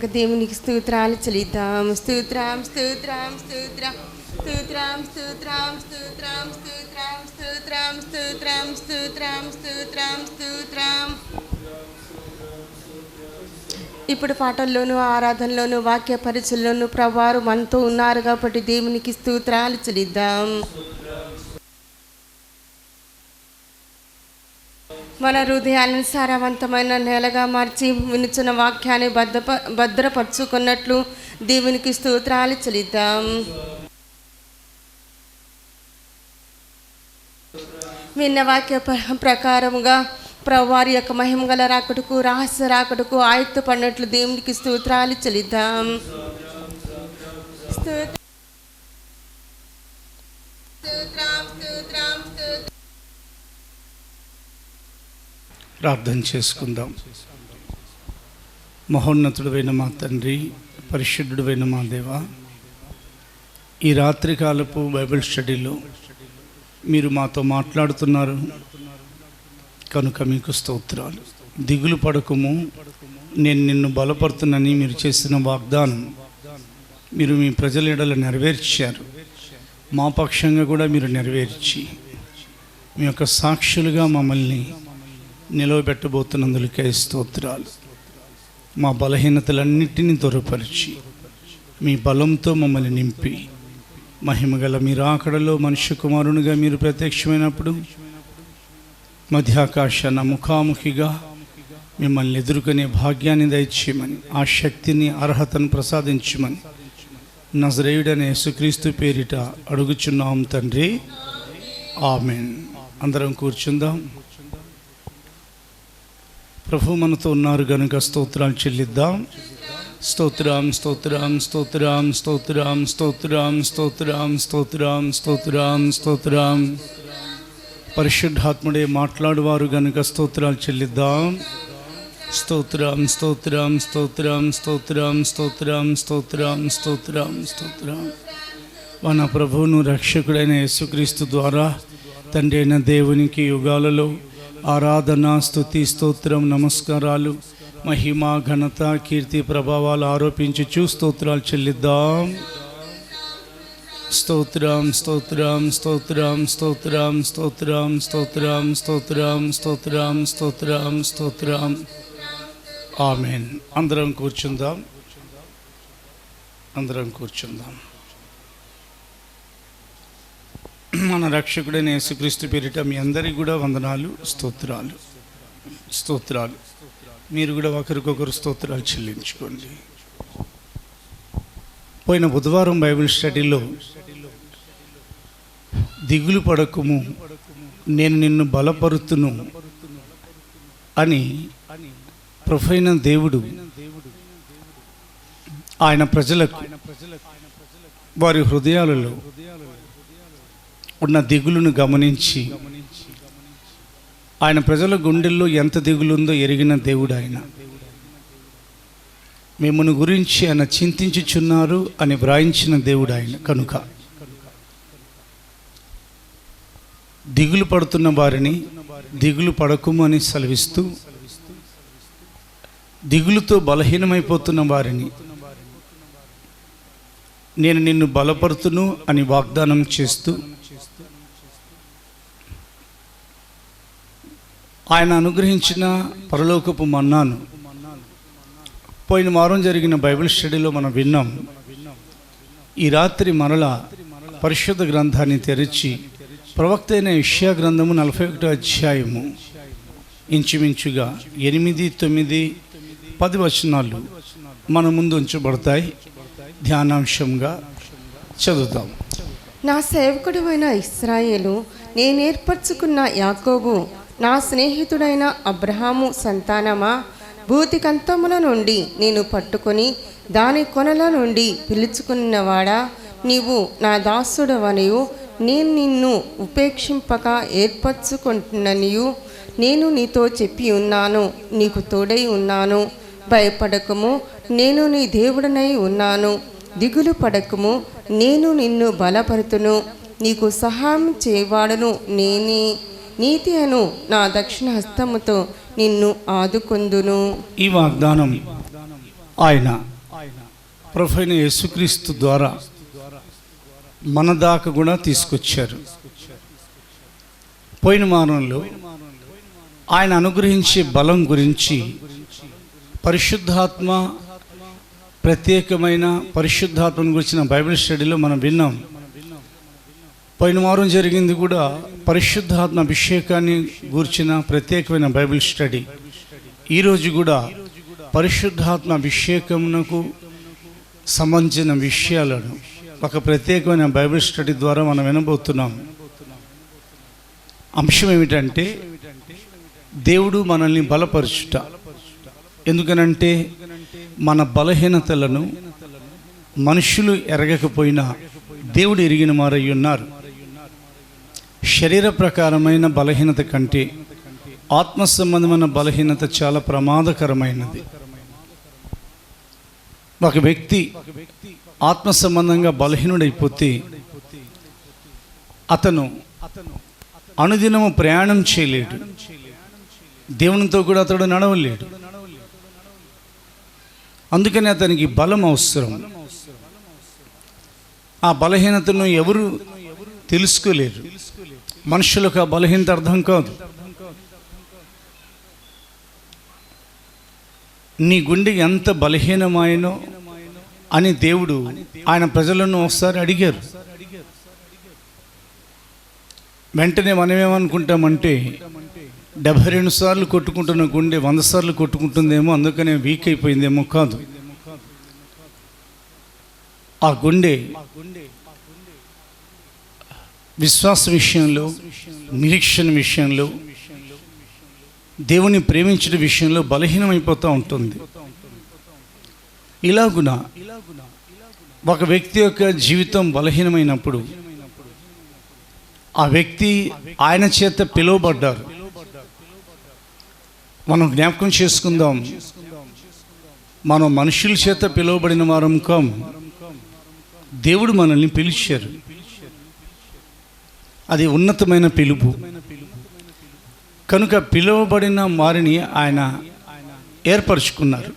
యొక్క దేవునికి స్తోత్రాలు చెల్లిద్దాం. స్తోత్రం స్తోత్రం స్తోత్రం స్తోత్రం స్తోత్రం స్తోత్రం స్తోత్రం స్తోత్రం స్తోత్రం స్తోత్రం స్తోత్రం స్తోత్రం. ఇప్పుడు పాటల్లోనూ ఆరాధనలోనూ వాక్య పరిచయలోనూ ప్రభువారు మనతో ఉన్నారు కాబట్టి దేవునికి స్తోత్రాలు చెల్లిద్దాం. మన హృదయాలను సారవంతమైన నేలగా మార్చి వినుచున్న వాక్యాన్ని భద్రపరుచుకున్నట్లు దేవునికి స్తోత్రాలు చెల్లిద్దాం. విన్న వాక్య ప్రకారముగా ప్రభువారి యొక్క మహిమగల రాకడకు రహస్య రాకడకు ఆయుత్తపడినట్లు దేవునికి స్తోత్రాలు చెల్లిద్దాం. ప్రార్థన చేసుకుందాం. మహోన్నతుడైన మా తండ్రి, పరిశుద్ధుడైన మా దేవ, ఈ రాత్రికాలపు బైబిల్ స్టడీలో మీరు మాతో మాట్లాడుతున్నారు కనుక మీకు స్తోత్రాలు. దిగులు పడకము, నేను నిన్ను బలపడుతున్నని మీరు చేసిన వాగ్దానం మీరు మీ ప్రజల ఎడల నెరవేర్చారు. మా పక్షంగా కూడా మీరు నెరవేర్చి మీ యొక్క సాక్షులుగా మమ్మల్ని నిలవబెట్టబోతున్నందుకే స్తోత్రాలు. మా బలహీనతలన్నిటినీ దూరపరిచి మీ బలంతో మమ్మల్ని నింపి మహిమగల మీ రాకడలో మనుష్య కుమారునిగా మీరు ప్రత్యక్షమైనప్పుడు మధ్యాకాశాన ముఖాముఖిగా మిమ్మల్ని ఎదుర్కొనే భాగ్యాన్ని దయచేయమని, ఆ శక్తిని అర్హతను ప్రసాదించమని నజరేయుడైన యేసుక్రీస్తు పేరిట అడుగుచున్నాం తండ్రి, ఆమేన్. అందరం కూర్చుందాం. ప్రభు మనతో ఉన్నారు గనుక స్తోత్రాలు చెల్లిద్దాం. స్తోత్రం స్తోత్రం స్తోత్రం స్తోత్రం స్తోత్రం స్తోత్రం స్తోత్రం స్తోత్రం స్తోత్రం. పరిశుద్ధాత్ముడే మాట్లాడువారు గనుక స్తోత్రాలు చెల్లిద్దాం. స్తోత్రం స్తోత్రం స్తోత్రం స్తోత్రం స్తోత్రం స్తోత్రం స్తోత్రం స్తోత్రం. మన ప్రభువును రక్షకుడైన యేసుక్రీస్తు ద్వారా తండ్రి అయిన దేవునికి యుగాలలో ఆరాధన, స్తుతి, స్తోత్రం, నమస్కారాలు, మహిమ, ఘనత, కీర్తి, ప్రభావాలు ఆరోపించుచు స్తోత్రాలు చెల్లిద్దాం. స్తోత్రం స్తోత్రం స్తోత్రం స్తోత్రం స్తోత్రం స్తోత్రం స్తోత్రం స్తోత్రం స్తోత్రం స్తోత్రం. ఆమేన్. అందరం కూర్చుందాం. అందరం కూర్చుందాం. మన రక్షకుడైన యేసుక్రీస్తు పేరిట మీ అందరికీ కూడా వందనాలు, స్తోత్రాలు, స్తోత్రాలు. మీరు కూడా ఒకరికొకరు స్తోత్రాలు చెల్లించుకోండి. పోయిన బుధవారం బైబిల్ స్టడీలో దిగులు పడకుము, నేను నిన్ను బలపరుతును అని ప్రభువైన దేవుడు ఆయన ప్రజలకు వారి హృదయాలలో ఉన్న దిగులును గమనించి ఆయన ప్రజల గుండెల్లో ఎంత దిగులుందో ఎరిగిన దేవుడు ఆయన. మిమ్మల్ని గురించి ఆయన చింతించుచున్నారు అని వ్రాయించిన దేవుడు ఆయన. కనుక దిగులు పడుతున్న వారిని దిగులు పడకుము అని సెలవిస్తూ, దిగులుతో బలహీనమైపోతున్న వారిని నేను నిన్ను బలపరుతును అని వాగ్దానం చేస్తూ ఆయన అనుగ్రహించిన పరలోకపు మన్నాను పోయిన వారం జరిగిన బైబిల్ స్టడీలో మనం విన్నాం. ఈ రాత్రి మరలా పరిశుద్ధ గ్రంథాన్ని తెరిచి ప్రవక్త అయిన యెషయా గ్రంథము 41వ అధ్యాయము ఇంచుమించుగా 8, 9, 10 వచనాలు మన ముందు ఉంచబడతాయి. ధ్యానాంశంగా చదువుతాం. నా సేవకుడైన ఇశ్రాయేలు, నేను ఏర్పరచుకున్న యాకోబు, నా స్నేహితుడైన అబ్రహాము సంతానమా, భూతికంతముల నుండి నేను పట్టుకొని దాని కొనల నుండి పిలుచుకున్నవాడా, నీవు నా దాసుడవనియు నేను నిన్ను ఉపేక్షింపక ఏర్పరచుకుంటున్ననియు నేను నీతో చెప్పి ఉన్నాను. నీకు తోడై ఉన్నాను. భయపడకము, నేను నీ దేవుడనై ఉన్నాను. దిగులు పడకము, నేను నిన్ను బలపరుతును. నీకు సహాయం చేయవాడను నేనే. నీతి అను నా దక్షిణ హస్తముతో నిన్ను ఆదుకొందును. ఈ వాగ్దానం ఆయన ప్రభువైన యేసుక్రీస్తు ద్వారా మన దాకా కూడా తీసుకొచ్చారు. పోయిన వారంలో ఆయన అనుగ్రహించే బలం గురించి పరిశుద్ధాత్మ, ప్రత్యేకమైన పరిశుద్ధాత్మను గురించిన బైబిల్ స్టడీలో మనం విన్నాం. పోయిన వారం జరిగింది కూడా పరిశుద్ధాత్మ అభిషేకాన్ని గురించిన ప్రత్యేకమైన బైబిల్ స్టడీ. ఈరోజు కూడా పరిశుద్ధాత్మ అభిషేకమునకు సంబంధించిన విషయాలను ఒక ప్రత్యేకమైన బైబిల్ స్టడీ ద్వారా మనం వినబోతున్నాం. అంశం ఏమిటంటే దేవుడు మనల్ని బలపరచుట. ఎందుకనంటే మన బలహీనతలను మనుషులు ఎరగకపోయినా దేవుడు ఎరిగిన వారై ఉన్నారు. శరీర ప్రకారమైన బలహీనత కంటే ఆత్మ సంబంధమైన బలహీనత చాలా ప్రమాదకరమైనది. ఒక వ్యక్తి ఆత్మ సంబంధంగా బలహీనుడైపోతే అతను అనుదినము ప్రయాణం చేయలేడు, దేవునితో కూడా అతడు నడవలేడు. అందుకని అతనికి బలం అవసరం. ఆ బలహీనతను ఎవరు తెలుసుకోలేరు. మనుషులకు ఆ బలహీనత అర్థం కాదు. నీ గుండె ఎంత బలహీనమైనో అని దేవుడు ఆయన ప్రజలను ఒకసారి అడిగారు. వెంటనే మనమేమనుకుంటామంటే 72 సార్లు కొట్టుకుంటున్న గుండె 100 సార్లు కొట్టుకుంటుందేమో, అందుకనే వీక్ అయిపోయిందేమో. కాదు, ఆ గుండె విశ్వాస విషయంలో, నిరీక్షణ విషయంలో, దేవుని ప్రేమించడం విషయంలో బలహీనమైపోతూ ఉంటుంది. ఇలాగున ఒక వ్యక్తి యొక్క జీవితం బలహీనమైనప్పుడు ఆ వ్యక్తి ఆయన చేత పిలువబడ్డారు. మనం జ్ఞాపకం చేసుకుందాం, మనం మనుషుల చేత పిలువబడిన వారం కాం. దేవుడు మనల్ని పిలిచారు. అది ఉన్నతమైన పిలుపు. కనుక పిలువబడిన వారిని ఆయన ఏర్పరచుకున్నారు.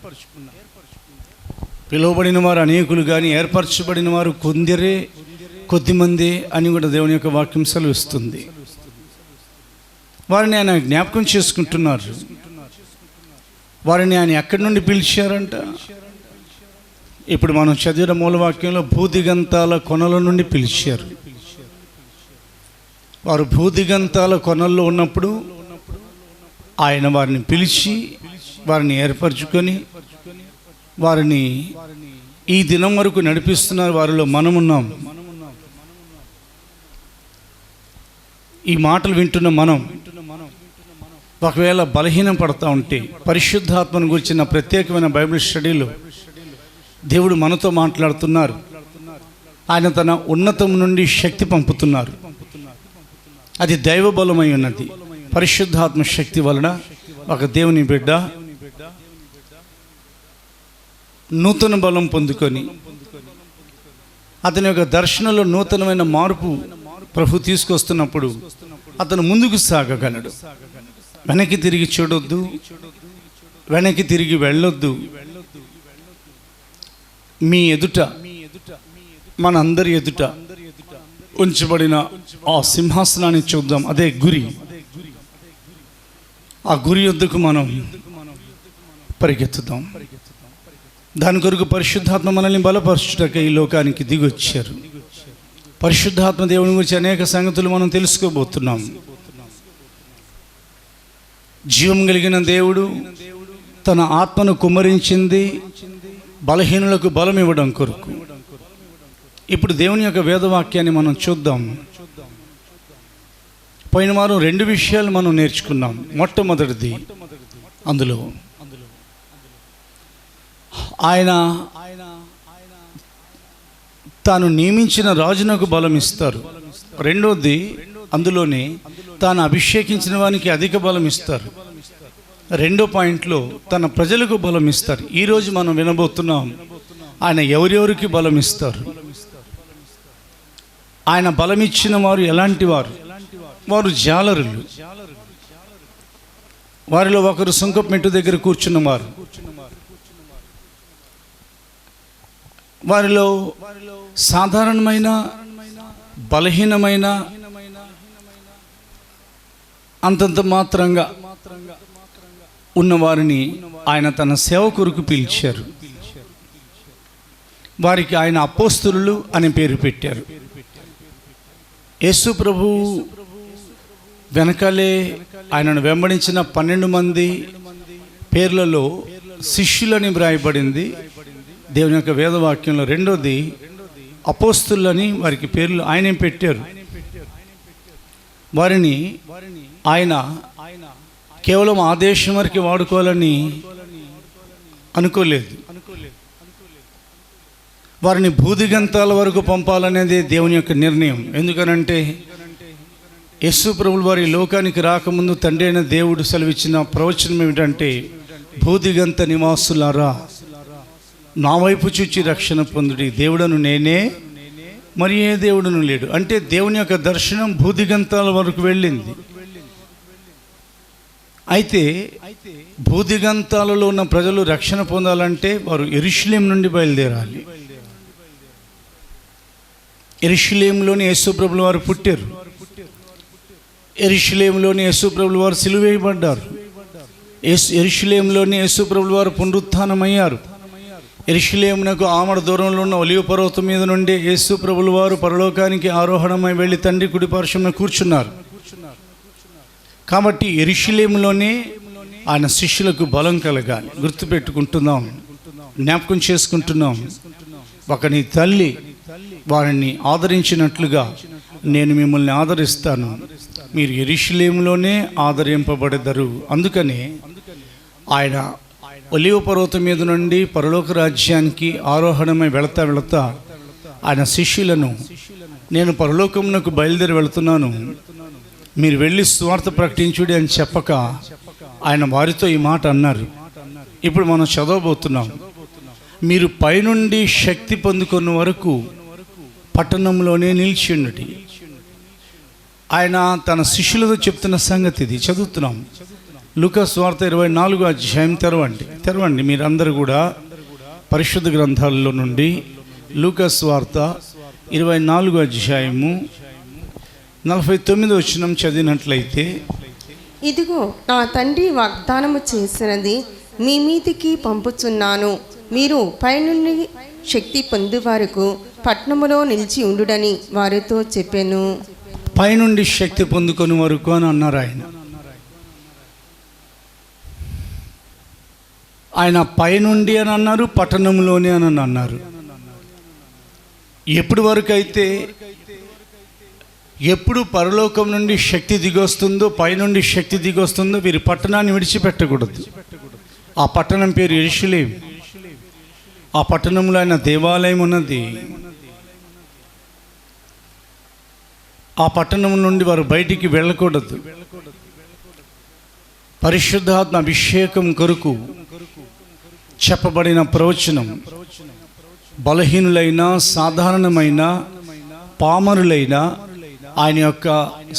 పిలువబడిన వారు అనేకులు కానీ ఏర్పరచబడిన వారు కొద్దిమంది అని కూడా దేవుని యొక్క వాక్యం సెలవిస్తుంది. వారిని ఆయన జ్ఞాపకం చేసుకుంటున్నారు. వారిని ఆయన ఎక్కడి నుండి పిలిచారంట? ఇప్పుడు మనం చదివిన మూలవాక్యంలో భూదిగంతాల కొనల నుండి పిలిచారు. వారు భూదిగంతాల కొనల్లో ఉన్నప్పుడు ఆయన వారిని పిలిచి వారిని ఏర్పరచుకొని వారిని ఈ దినం వరకు నడిపిస్తున్నారు. వారిలో మనమున్నాం. ఈ మాటలు వింటున్న మనం ఒకవేళ బలహీనం పడతా ఉంటే పరిశుద్ధాత్మను గురించిన ప్రత్యేకమైన బైబిల్ స్టడీలో దేవుడు మనతో మాట్లాడుతున్నారు. ఆయన తన ఉన్నతం నుండి శక్తి పంపుతున్నారు. అది దైవ బలమై ఉన్నది. పరిశుద్ధాత్మ శక్తి వలన ఒక దేవుని బిడ్డ నూతన బలం పొందుకొని అతని యొక్క దర్శనంలో నూతనమైన మార్పు ప్రభు తీసుకొస్తున్నప్పుడు అతను ముందుకు సాగగలడు. వెనక్కి తిరిగి చూడొద్దు, వెనక్కి తిరిగి వెళ్ళొద్దు. మీ ఎదుట, మన అందరి ఎదుట ఉంచబడిన ఆ సింహాసనాన్ని చూద్దాం. అదే గురి. ఆ గురి యొద్దకు మనం పరిగెత్తుదాం. దాని కొరకు పరిశుద్ధాత్మ మనల్ని బలపరచుటకై ఈ లోకానికి దిగొచ్చారు. పరిశుద్ధాత్మ దేవుని గురించి అనేక సంగతులు మనం తెలుసుకోబోతున్నాం. జీవం కలిగిన దేవుడు తన ఆత్మను కుమ్మరించింది బలహీనులకు బలం ఇవ్వడం కొరకు. ఇప్పుడు దేవుని యొక్క వేదవాక్యాన్ని మనం చూద్దాం. పోయిన వారం 2 విషయాలు మనం నేర్చుకున్నాం. మొట్టమొదటిది, అందులో ఆయన తాను నియమించిన రాజునకు బలం ఇస్తారు. రెండోది, అందులోనే తాను అభిషేకించిన వానికి అధిక బలం ఇస్తారు. రెండో పాయింట్లో తన ప్రజలకు బలం ఇస్తారు. ఈరోజు మనం వినబోతున్నాం ఆయన ఎవరెవరికి బలం ఇస్తారు. ఆయన బలం ఇచ్చిన వారు ఎలాంటి వారు? వారు జాలరులు. వారిలో ఒకరు సుంకపు మెట్టు దగ్గర కూర్చున్నవారు. వారిలో సాధారణమైన బలహీనమైన అంతంత మాత్రంగా ఉన్నవారిని ఆయన తన సేవ కొరకు పిలిచారు. వారికి ఆయన అపోస్తలులు అనే పేరు పెట్టారు. యేసు ప్రభు వెనకాలే ఆయనను వెంబడించిన 12 మంది పేర్లలో శిష్యులని వ్రాయబడింది దేవుని యొక్క వేదవాక్యంలో. రెండోది అపోస్తలులని వారికి పేర్లు ఆయనే పెట్టారు. వారిని ఆయన కేవలం ఆ దేశం వరకు వాడుకోవాలని అనుకోలేదు. వారిని భూదిగంతాల వరకు పంపాలనేది దేవుని యొక్క నిర్ణయం. ఎందుకనంటే యేసు ప్రభువు వారి లోకానికి రాకముందు తండ్రి అయిన దేవుడు సెలవిచ్చిన ప్రవచనం ఏమిటంటే, భూదిగంత నివాసులారా నా వైపు చూచి రక్షణ పొందుడి, దేవుడను నేనే మరి ఏ దేవుడును లేడు. అంటే దేవుని యొక్క దర్శనం భూదిగంతాల వరకు వెళ్ళింది. అయితే భూదిగంతాలలో ఉన్న ప్రజలు రక్షణ పొందాలంటే వారు యెరూషలేము నుండి బయలుదేరాలి. యెరూషలేములోని యేసు ప్రభుల వారు పుట్టారు. యెరూషలేములోని యేసు ప్రభుల వారు సిలువ వేయబడ్డారు. యెరూషలేములోని యేసు ప్రభుల వారు పునరుత్థానమయ్యారు. యెరూషలేమునకు ఆమడ దూరంలో ఉన్న ఒలీవ పర్వతం మీద నుండి యేసు ప్రభుల వారు పరలోకానికి ఆరోహణమై వెళ్ళి తండ్రి కుడి పార్శ్వమున కూర్చున్నారు. కాబట్టి యెరూషలేములోనే ఆయన శిష్యులకు బలం కలగాలి. గుర్తుపెట్టుకుంటున్నాం, జ్ఞాపకం చేసుకుంటున్నాం. ఒక నీ తల్లి వారిని ఆదరించినట్లుగా నేను మిమ్మల్ని ఆదరిస్తాను, మీరు యెరూషలేములోనే ఆదరింపబడెదరు. అందుకనే ఆయన ఒలీవ పర్వతం మీద నుండి పరలోక రాజ్యానికి ఆరోహణమై వెళతా ఆయన శిష్యులను, నేను పరలోకమునకు బయలుదేరి వెళుతున్నాను, మీరు వెళ్ళి సువార్త ప్రకటించుడి అని చెప్పక ఆయన వారితో ఈ మాట అన్నారు. ఇప్పుడు మనం చదవబోతున్నాం. మీరు పైనుండి శక్తి పొందుకున్న వరకు పట్టణంలోనే నిలిచి ఉండుడి. ఆయన తన శిష్యులతో చెప్తున్న సంగతి ఇది. చదువుతున్నాం. లూకా సువార్త 24వ అధ్యాయం తెరవండి మీరందరూ కూడా పరిశుద్ధ గ్రంథాలలో నుండి. లూకా సువార్త 24వ అధ్యాయము 49వ వచనం చదివినట్లయితే, ఇదిగో నా తండ్రి వాగ్దానము చేసినది మీ మీదికి పంపుచున్నాను, మీరు పైనుండి శక్తి పొందు వరకు పట్టణములో నిలిచి ఉండుడని వారితో చెప్పాను. పైనుండి శక్తి పొందుకొని వరకు అని అన్నారు. ఆయన పైనుండి అని అన్నారు, పట్టణంలోనే అని అన్నారు. ఎప్పటి వరకు అయితే, ఎప్పుడు పరలోకం నుండి శక్తి దిగొస్తుందో, పైనుండి శక్తి దిగొస్తుందో వీరి పట్టణాన్ని విడిచిపెట్టకూడదు. ఆ పట్టణం పేరు యెరూషలేము. ఆ పట్టణంలో ఆయన దేవాలయం ఉన్నది. ఆ పట్టణం నుండి వారు బయటికి వెళ్ళకూడదు. పరిశుద్ధాత్మ అభిషేకం కొరకు చెప్పబడిన ప్రవచనం బలహీనులైన, సాధారణమైన, పామరులైన ఆయన యొక్క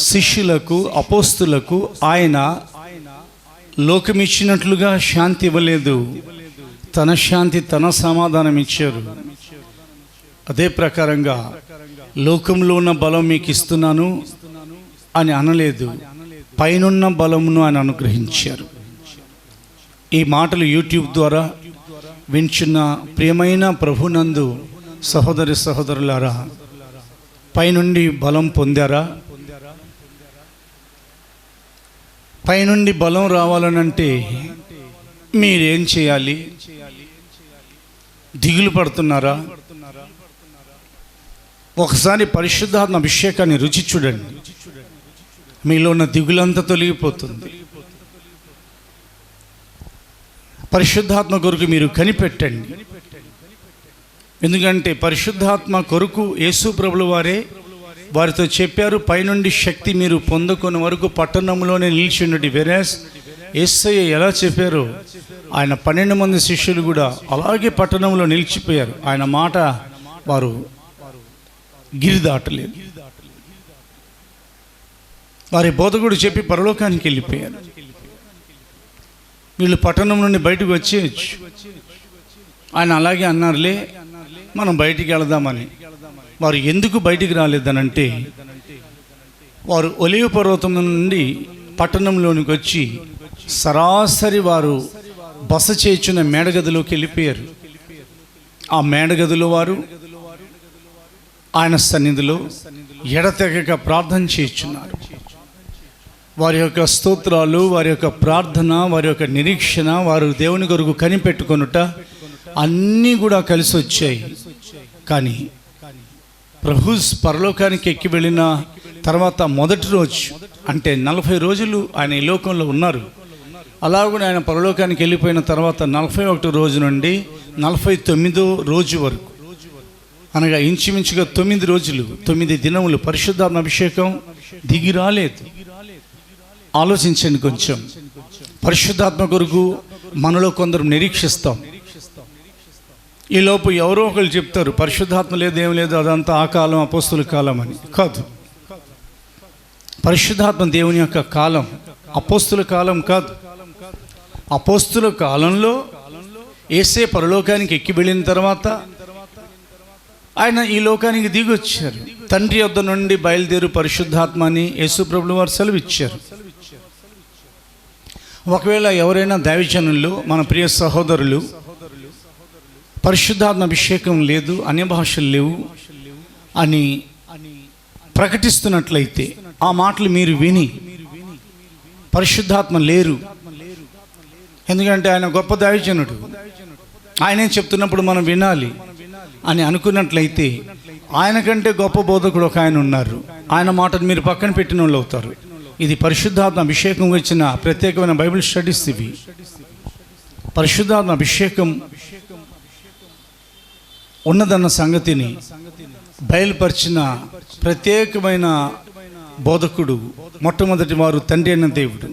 శిష్యులకు, అపోస్తులకు ఆయన లోకమిచ్చినట్లుగా శాంతి ఇవ్వలేదు. తన శాంతి, తన సమాధానం ఇచ్చారు. అదే ప్రకారంగా లోకంలో ఉన్న బలం మీకు ఇస్తున్నాను అని అనలేదు. పైనున్న బలమును ఆయన అనుగ్రహించారు. ఈ మాటలు యూట్యూబ్ ద్వారా వింటున్న ప్రియమైన ప్రభునందు సహోదరి సహోదరులారా, పైనుండి బలం పొందారా? పైనుండి బలం రావాలనంటే మీరేం చేయాలి? దిగులు పడుతున్నారా? ఒకసారి పరిశుద్ధాత్మ అభిషేకాన్ని రుచి చూడండి. మీలో ఉన్న దిగులంతా తొలగిపోతుంది. పరిశుద్ధాత్మ కొరకు మీరు కనిపెట్టండి. ఎందుకంటే పరిశుద్ధాత్మ కొరకు యేసు ప్రభుల వారే వారితో చెప్పారు, పైనుండి శక్తి మీరు పొందుకున్న వరకు పట్టణంలోనే నిలిచి ఉండండి. వెరాస్ యేసయ్య ఎలా చెప్పారో ఆయన 12 మంది శిష్యులు కూడా అలాగే పట్టణంలో నిలిచిపోయారు. ఆయన మాట వారు గిరి దాటలేదు. వారి బోధకుడు చెప్పి పరలోకానికి వెళ్ళిపోయారు. వీళ్ళు పట్టణం నుండి బయటకు వచ్చేయచ్చు. ఆయన అలాగే అన్నారులే, మనం బయటికి వెళదామని. వారు ఎందుకు బయటికి రాలేదనంటే, వారు ఒలీవ పర్వతం నుండి పట్టణంలోనికి వచ్చి సరాసరి వారు బస చేర్చున్న మేడగదిలోకి వెళ్ళిపోయారు. ఆ మేడగదిలో వారు ఆయన సన్నిధిలో ఎడతెగక ప్రార్థన చేయుచున్నారు. వారి యొక్క స్తోత్రాలు, వారి యొక్క ప్రార్థన, వారి యొక్క నిరీక్షణ, వారు దేవుని కొరకు కనిపెట్టుకొనుట అన్నీ కూడా కలిసి వచ్చాయి. కానీ ప్రభు పరలోకానికి ఎక్కి వెళ్ళిన తర్వాత మొదటి రోజు, అంటే 40 రోజులు ఆయన ఈ లోకంలో ఉన్నారు. అలాగే ఆయన పరలోకానికి వెళ్ళిపోయిన తర్వాత 41 రోజు నుండి 49వ రోజు వరకు, అనగా ఇంచుమించుగా 9 రోజులు 9 దినములు పరిశుద్ధాత్మ అభిషేకం దిగి రాలేదు. ఆలోచించండి కొంచెం. పరిశుద్ధాత్మ కొరకు మనలో కొందరు నిరీక్షిస్తాం. ఈలోపు ఎవరో ఒకరు చెప్తారు పరిశుద్ధాత్మ లేదు, ఏం లేదు, అదంతా ఆ కాలం, అపోస్తుల కాలం అని. కాదు, పరిశుద్ధాత్మ దేవుని యొక్క కాలం, అపోస్తుల కాలం కాదు. అపోస్తుల కాలంలో యేసే పరలోకానికి ఎక్కి వెళ్ళిన తర్వాత ఆయన ఈ లోకానికి దిగి వచ్చారు. తండ్రి యొద్ద నుండి బయలుదేరు పరిశుద్ధాత్మ అని యేసు ప్రభువు వారు సెలవిచ్చారు. ఒకవేళ ఎవరైనా దైవజనులు, మన ప్రియ సహోదరులు పరిశుద్ధాత్మ అభిషేకం లేదు, అన్య భాషలు లేవు అని ప్రకటిస్తున్నట్లయితే, ఆ మాటలు మీరు విని పరిశుద్ధాత్మ లేరు, ఎందుకంటే ఆయన గొప్ప దైవజనుడు, ఆయనే చెప్తున్నప్పుడు మనం వినాలి అని అనుకున్నట్లయితే, ఆయన కంటే గొప్ప బోధకుడు ఒక ఆయన ఉన్నారు, ఆయన మాటను మీరు పక్కన పెట్టిన వాళ్ళు అవుతారు. ఇది పరిశుద్ధాత్మ అభిషేకం వచ్చిన ప్రత్యేకమైన బైబిల్ స్టడీస్ ఇవి. పరిశుద్ధాత్మ అభిషేకం ఉన్నదన్న సంగతిని బయలుపరిచిన ప్రత్యేకమైన బోధకుడు మొట్టమొదటి వారు తండ్రి అయిన దేవుడు.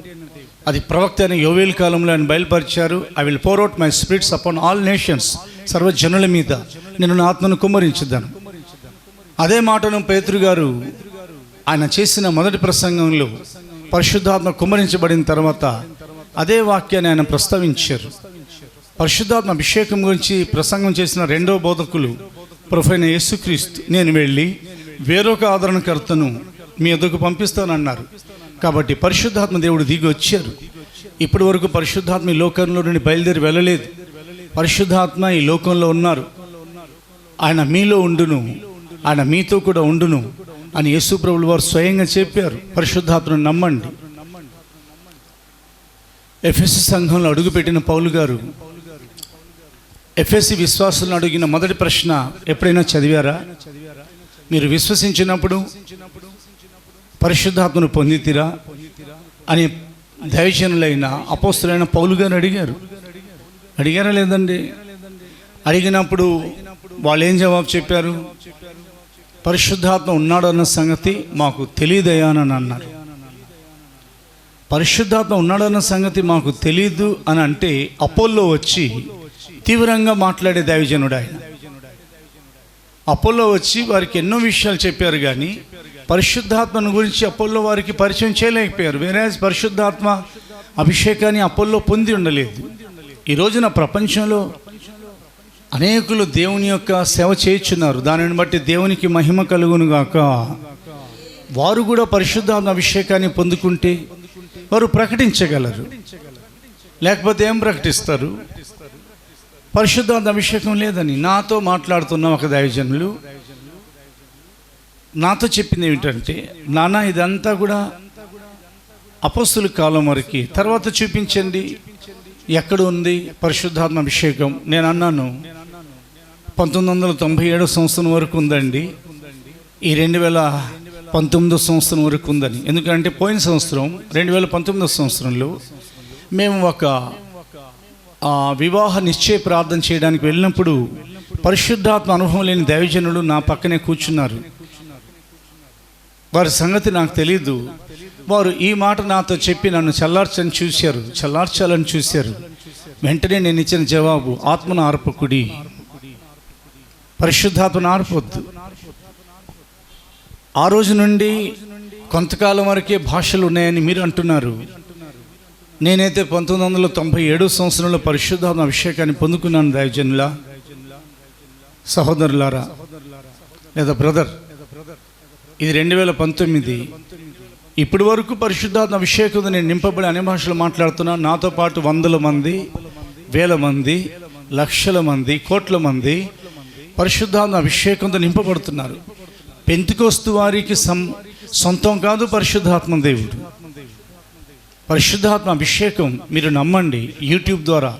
అది ప్రవక్త అయిన యోవేలు కాలంలో ఆయన బయలుపరిచారు. I will pour out my spirits upon all nations, సర్వజనుల మీద నేను నా ఆత్మను కుమ్మరించుదాను. అదే మాటను పేతురు గారు ఆయన చేసిన మొదటి ప్రసంగంలో పరిశుద్ధాత్మ కుమ్మరించబడిన తర్వాత అదే వాక్యాన్ని ఆయన ప్రస్తావించారు. పరిశుద్ధాత్మ అభిషేకం గురించి ప్రసంగం చేసిన రెండవ బోధకులు ప్రభువైన యేసుక్రీస్తు, నేను వెళ్ళి వేరొక ఆదరణకర్తను మీ ఎదుగు పంపిస్తానన్నారు. కాబట్టి పరిశుద్ధాత్మ దేవుడు దిగి వచ్చారు. ఇప్పటి వరకు పరిశుద్ధాత్మ ఈ లోకంలో నుండి బయలుదేరి వెళ్ళలేదు. పరిశుద్ధాత్మ ఈ లోకంలో ఉన్నారు. ఆయన మీలో ఉండును, ఆయన మీతో కూడా ఉండును అని యేసు ప్రభువుల వారు స్వయంగా చెప్పారు. పరిశుద్ధాత్మను నమ్మండి. ఎఫెసీ సంఘంలో అడుగుపెట్టిన పౌలు గారు ఎఫెసీ విశ్వాసులను అడిగిన మొదటి ప్రశ్న ఎప్పుడైనా చదివారా? మీరు విశ్వసించినప్పుడు పరిశుద్ధాత్మను పొందితిరా అని దైవజనులైన అపోస్తులైన పౌలు గారు అడిగారా లేదండి? అడిగినప్పుడు వాళ్ళు ఏం జవాబు చెప్పారు? పరిశుద్ధాత్మ ఉన్నాడు అన్న సంగతి మాకు తెలియదయా అని అన్నారు. పరిశుద్ధాత్మ ఉన్నాడన్న సంగతి మాకు తెలీదు అని అంటే అపోల్లో వచ్చి తీవ్రంగా మాట్లాడే దైవజనుడు ఆయన. అపోల్లో వచ్చి వారికి ఎన్నో విషయాలు చెప్పారు, కానీ పరిశుద్ధాత్మను గురించి అపోల్లో వారికి పరిచయం చేయలేకపోయారు. వేరే పరిశుద్ధాత్మ అభిషేకాన్ని అపోల్లో పొంది ఉండలేదు. ఈ రోజున ప్రపంచంలో అనేకులు దేవుని యొక్క సేవ చేయుచున్నారు. దానిని బట్టి దేవునికి మహిమ కలుగును గాక. వారు కూడా పరిశుద్ధాత్మ అభిషేకాన్ని పొందుకుంటే వారు ప్రకటించగలరు. లేకపోతే ఏం ప్రకటిస్తారు? పరిశుద్ధాత్మ అభిషేకం లేదని. నాతో మాట్లాడుతున్న ఒక దైవజనులు నాతో చెప్పింది ఏమిటంటే, నాన్న ఇదంతా కూడా అపోస్తుల కాలం వరకు, తర్వాత చూపించండి ఎక్కడ ఉంది పరిశుద్ధాత్మ అభిషేకం. నేను అన్నాను 1997 సంవత్సరం వరకు ఉందండి, ఈ 2019 సంవత్సరం వరకు ఉందని. ఎందుకంటే పోయిన సంవత్సరం 2019 సంవత్సరంలో మేము ఒక వివాహ నిశ్చయ ప్రార్థన చేయడానికి వెళ్ళినప్పుడు పరిశుద్ధాత్మ అనుభవం లేని దైవజనులు నా పక్కనే కూర్చున్నారు. వారి సంగతి నాకు తెలీదు. వారు ఈ మాట నాతో చెప్పి నన్ను చల్లార్చాలని చూశారు. వెంటనే నేను ఇచ్చిన జవాబు, ఆత్మను ఆర్పకుడి, పరిశుద్ధాత్మను ఆర్పొద్దు. ఆ రోజు నుండి కొంతకాలం వరకే భాషలు ఉన్నాయని మీరు అంటున్నారు. నేనైతే 1997 సంవత్సరంలో పరిశుద్ధాత్మ అభిషేకాన్ని పొందుకున్నాను దైవజనులా. సహోదరులారా లేదా బ్రదర్, ఇది 2019. ఇప్పటి వరకు పరిశుద్ధాత్మ అభిషేకంతో నేను నింపబడి అనే భాషలు మాట్లాడుతున్నాను. నాతో పాటు వందల మంది, వేల మంది, లక్షల మంది, కోట్ల మంది పరిశుద్ధాత్మ అభిషేకంతో నింపబడుతున్నారు. పెంతెకొస్తు వారికి సొంతం కాదు పరిశుద్ధాత్మ దేవుడు. పరిశుద్ధాత్మ అభిషేకం మీరు నమ్మండి. యూట్యూబ్ ద్వారా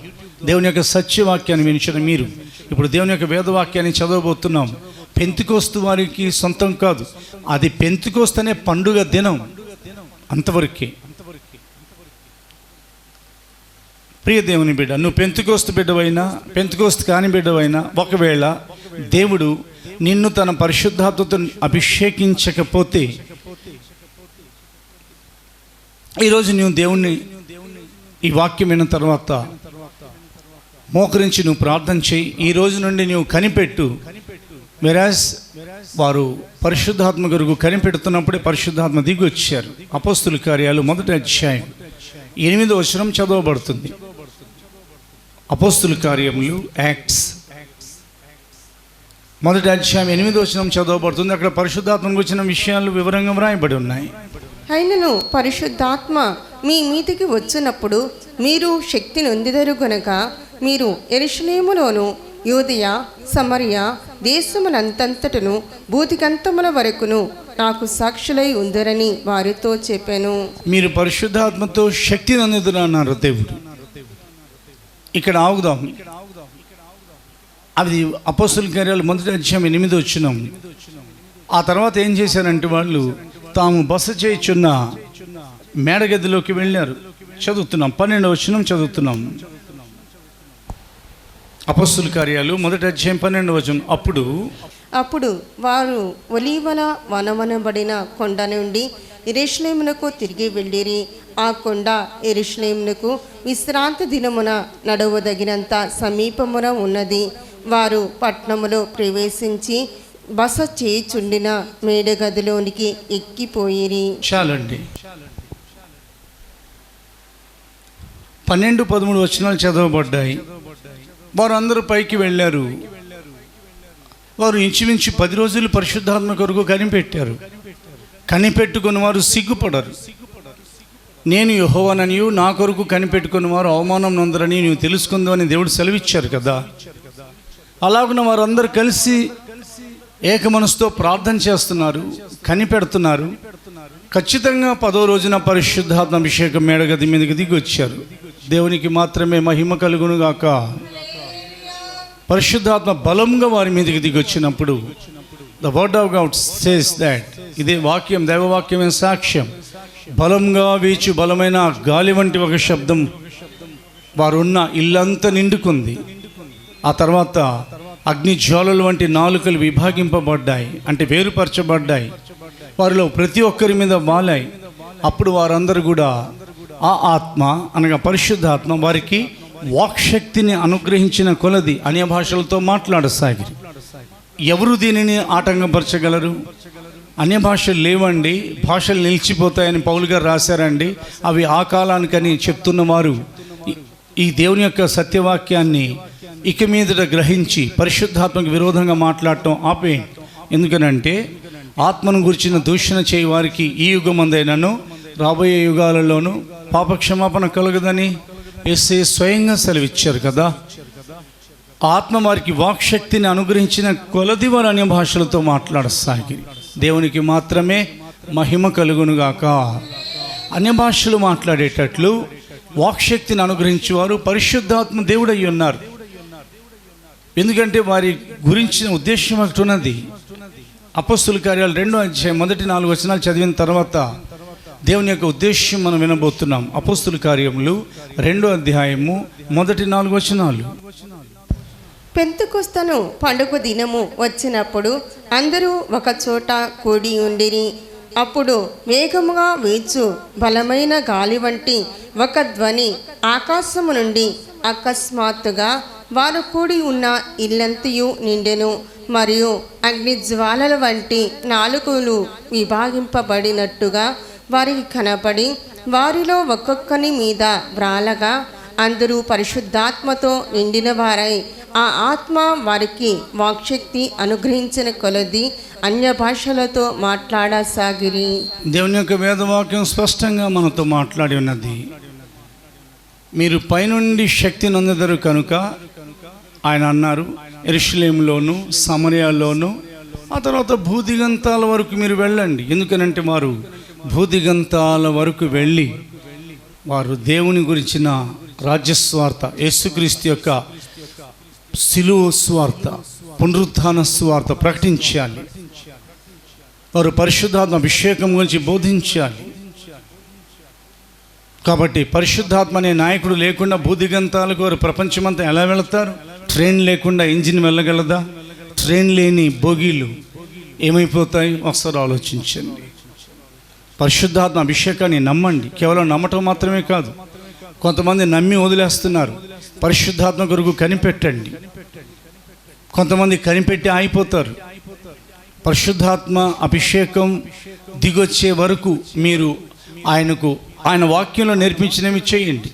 దేవుని యొక్క సత్యవాక్యాన్ని వినిచిన మీరు ఇప్పుడు దేవుని యొక్క వేదవాక్యాన్ని చదవబోతున్నాం. పెంతెకొస్తు వారికి సొంతం కాదు, అది పెంతెకొస్తు అనే పండుగ దినం, అంతవరకే. ప్రియ దేవుని బిడ్డ, నువ్వు పెంతెకొస్తు బిడ్డవైనా పెంతెకొస్తు కాని బిడ్డవైనా, ఒకవేళ దేవుడు నిన్ను తన పరిశుద్ధాత్మతో అభిషేకించకపోతే ఈరోజు నువ్వు దేవుణ్ణి ఈ వాక్యం విన్న తర్వాత మోకరించి నువ్వు ప్రార్థన చేయి. ఈ రోజు నుండి నువ్వు కనిపెట్టు. వెరాజ్ వారు పరిశుద్ధాత్మ కొరకు కనిపెడుతున్నప్పుడే పరిశుద్ధాత్మ దిగి వచ్చారు. అపోస్తుల కార్యాలు 1వ అధ్యాయం 8వ వచనం చదవబడుతుంది. అపోస్తుల కార్యములు, యాక్ట్స్ 1వ అధ్యాయం 8వ వచనం చదవబడుతుంది. అక్కడ పరిశుద్ధాత్మ గురించిన విషయాలు వివరంగా వ్రాయబడి ఉన్నాయి. అయినను పరిశుద్ధాత్మ మీ మీదికి వచ్చినప్పుడు మీరు శక్తి నొందిదరు గనుక మీరు యెరూషలేములోను యూదయ సమరయ దేశమునంతటను భూదిగంతముల వరకును నాకు సాక్షులై ఉందరని వారితో చెప్పాను. మీరు పరిశుద్ధాత్మతో శక్తి నొందిదురు అన్నారు దేవుడు. ఇక్కడ ఆగుదాం. అది అపోస్తుల కార్యాలు 1వ అధ్యాయం 8వ వచనం. ఆ తర్వాత ఏం చేశారంటే వాళ్ళు తాము బస చేయుచున్న మేడగదిలోకి వెళ్ళారు. చదువుతున్నాం, 12వ వచనం చదువుతున్నాం. అపోస్తుల కార్యాలు 1వ అధ్యాయం 12వ వచనం. అప్పుడు వారు ఒలీవల వనమనబడిన కొండ నుండి యెరూషలేమునకు తిరిగి వెళ్ళిరి. ఆ కొండ యెరూషలేమునకు విశ్రాంతి దినమున నడవదగినంత సమీపమున ఉన్నది. వారు పట్టణములో ప్రవేశించి బస చేయుచుండిన మేడగదిలోనికి ఎక్కిపోయిరి. చాలండి. 12, 13 వచనాలు చదవబడ్డాయి. వారు అందరూ పైకి వెళ్ళారు. వారు ఇంచుమించు 10 రోజులు పరిశుద్ధాత్మ కొరకు కనిపెట్టారు. కనిపెట్టుకుని వారు సిగ్గుపడరు. నేను యెహోవాననియు నా కొరకు కనిపెట్టుకుని వారు అవమానం నొందరని నీవు తెలుసుకుందామని దేవుడు సెలవిచ్చారు కదా. అలాగున వారందరూ కలిసి ఏక మనసుతో ప్రార్థన చేస్తున్నారు, కనిపెడుతున్నారు. ఖచ్చితంగా 10వ రోజున పరిశుద్ధాత్మ అభిషేకం మేడగది మీదకి దిగి వచ్చారు. దేవునికి మాత్రమే మహిమ కలుగును గాక. పరిశుద్ధాత్మ బలంగా వారి మీదకి దిగి వచ్చినప్పుడు the word of God says that, ఇదే వాక్యం, దైవవాక్యమైన సాక్ష్యం, బలంగా వీచు బలమైన గాలి వంటి ఒక శబ్దం వారున్న ఇల్లంతా నిండుకుంది. ఆ తర్వాత అగ్ని జ్వాలల వంటి నాలుకలు విభాగింపబడ్డాయి, అంటే వేరుపరచబడ్డాయి. వారిలో ప్రతి ఒక్కరి మీద వాలాయి. అప్పుడు వారందరూ కూడా ఆ ఆత్మ అనగా పరిశుద్ధాత్మ వారికి వాక్శక్తిని అనుగ్రహించిన కొలది అన్య భాషలతో మాట్లాడసాగిరి. ఎవరు దీనిని ఆటంకపరచగలరు? అన్య భాషలు లేవండి, భాషలు నిలిచిపోతాయని పౌలు గారు రాశారండి. అవి ఆ కాలానికని చెప్తున్నవారు ఈ దేవుని యొక్క సత్యవాక్యాన్ని ఇక మీదట గ్రహించి పరిశుద్ధాత్మకు విరోధంగా మాట్లాడటం ఆపేయండి. ఎందుకనంటే ఆత్మను గురించిన దూషణ చేయ వారికి ఈ యుగమందైనను రాబోయే యుగాలలోనూ పాపక్షమాపణ కలగదని యేసయ్య స్వయంగా సెలవిచ్చారు కదా. ఆత్మ వారికి వాక్శక్తిని అనుగ్రహించిన కొలది వారు అన్య భాషలతో మాట్లాడసాగిరి. దేవునికి మాత్రమే మహిమ కలుగునుగాక. అన్య భాషలు మాట్లాడేటట్లు వాక్శక్తిని అనుగ్రహించేవారు పరిశుద్ధాత్మ దేవుడై ఉన్నారు. ఎందుకంటే వారి గురించిన ఉద్దేశం ఒకటి ఉన్నది. అపోస్తుల కార్యాలు 2వ అధ్యాయం 1-4 వచనాలు చదివిన తర్వాత దేవుని యొక్క ఉద్దేశం మనం వినబోతున్నాం. అపోస్తుల కార్యములు 2వ అధ్యాయము 1-4 వచనాలు. పెంతెకొస్తు పండుగ దినము వచ్చినప్పుడు అందరూ ఒక చోట కూడి ఉండిరి. అప్పుడు వేగముగా వీచు బలమైన గాలి వంటి ఒక ధ్వని ఆకాశము నుండి అకస్మాత్తుగా వారు కూడి ఉన్న ఇల్లంతయు నిండెను. మరియు అగ్ని జ్వాలల వంటి నాలుకలు విభాగింపబడినట్టుగా వారికి కనపడి వారిలో ఒక్కొక్కని మీద వ్రాలగా అందరూ పరిశుద్ధాత్మతో నిండిన వారై ఆ ఆత్మ వారికి వాక్శక్తి అనుగ్రహించిన కొలది అన్య భాషలతో మాట్లాడసాగిరి. దేవుని యొక్క వేదవాక్యం స్పష్టంగా మనతో మాట్లాడి ఉన్నది. మీరు పైనుండి శక్తి నొందెదరు కనుక ఆయన అన్నారు, యెరూషలేములోను సమరయలోను ఆ తర్వాత భూదిగంతాల వరకు మీరు వెళ్ళండి. ఎందుకనంటే వారు భూదిగంతాల వరకు వెళ్ళి వారు దేవుని గురించిన రాజ్యస్వార్త, యేసుక్రీస్తు యొక్క శిలువ స్వార్త, పునరుత్థాన స్వార్త ప్రకటించాలి. వారు పరిశుద్ధాత్మ అభిషేకం గురించి బోధించాలి. కాబట్టి పరిశుద్ధాత్మ అనే నాయకుడు లేకుండా భూదిగంతాలకు వారు ప్రపంచమంతా ఎలా వెళతారు? ట్రైన్ లేకుండా ఇంజిన్ వెళ్ళగలదా? ట్రైన్ లేని బోగీలు ఏమైపోతాయి? ఒకసారి ఆలోచించండి. పరిశుద్ధాత్మ అభిషేకాన్ని నమ్మండి. కేవలం నమ్మటం మాత్రమే కాదు, కొంతమంది నమ్మి వదిలేస్తున్నారు. పరిశుద్ధాత్మ కొరకు కనిపెట్టండి. కొంతమంది కనిపెట్టి ఆగిపోతారు. పరిశుద్ధాత్మ అభిషేకం దిగొచ్చే వరకు మీరు ఆయన వాక్యంలో నేర్పించినవి చేయండి.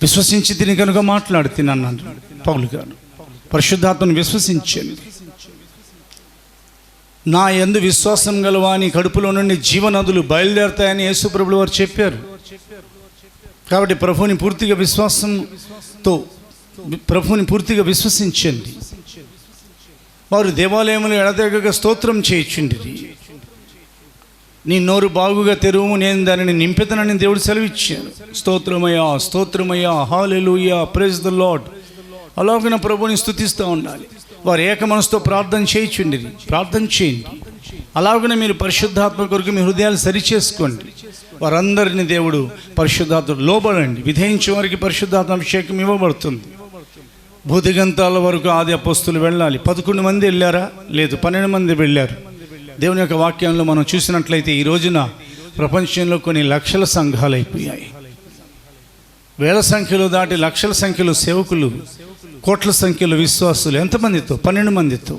విశ్వసించి తిని కనుక మాట్లాడుతున్నాను పౌలు గారు. పరిశుద్ధాత్మను విశ్వసించండి. నా యందు విశ్వాసం గలవాని కడుపులో నుండి జీవనదులు బయలుదేరుతాయని యేసు ప్రభువు వారు చెప్పారు. కాబట్టి ప్రభువుని పూర్తిగా విశ్వసించండి. వారు దేవాలయంలో ఎడతెగక స్తోత్రం చేయించుండి. నీ నోరు బాగుగా తెరువు, నేను దానిని నింపెదనని దేవుడు సెలవిచ్చారు. స్తోత్రమయ్యా, స్తోత్రమయ్యా, హల్లెలూయా, ప్రైజ్ ద లార్డ్. అలాగే ప్రభువుని స్తుతిస్తూ ఉండాలి. వారు ఏక మనసుతో ప్రార్థన చేయించుండి. ప్రార్థన చేయండి. అలాగనే మీరు పరిశుద్ధాత్మ కొరకు మీ హృదయాలు సరిచేసుకోండి. వారందరినీ దేవుడు పరిశుద్ధాత్మ లోబడండి. విధేయించే వారికి పరిశుద్ధాత్మ అభిషేకం ఇవ్వబడుతుంది. భూదిగంతాల వరకు ఆది అపోస్తులు వెళ్ళాలి. 11 మంది వెళ్ళారా? లేదు, 12 మంది వెళ్ళారు. దేవుని యొక్క వాక్యంలో మనం చూసినట్లయితే ఈ రోజున ప్రపంచంలో కొన్ని లక్షల సంఘాలు అయిపోయాయి. వేల సంఖ్యలో దాటి లక్షల సంఖ్యలో సేవకులు, కోట్ల సంఖ్యలో విశ్వాసులు. ఎంతమందితో? 12 మందితో.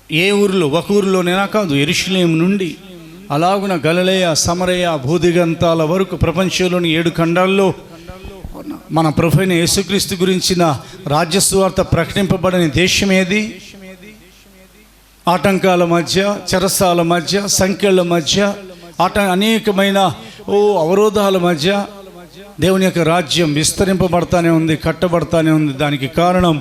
ఏ ఊరిలో? ఒక ఊరిలోనేనా కాదు, యెరూషలేము నుండి అలాగున గలిలయ, సమరయ, భూదిగంతాల వరకు ప్రపంచంలోని 7 ఖండాల్లో మన ప్రభువైన యేసుక్రీస్తు గురించిన రాజ్యస్వార్త ప్రకటింపబడని దేశం ఏది? ఆటంకాల మధ్య, చెరసాల మధ్య, సంఖ్యల మధ్య, అనేకమైన అవరోధాల మధ్య దేవుని యొక్క రాజ్యం విస్తరింపబడతానే ఉంది, కట్టబడతానే ఉంది. దానికి కారణం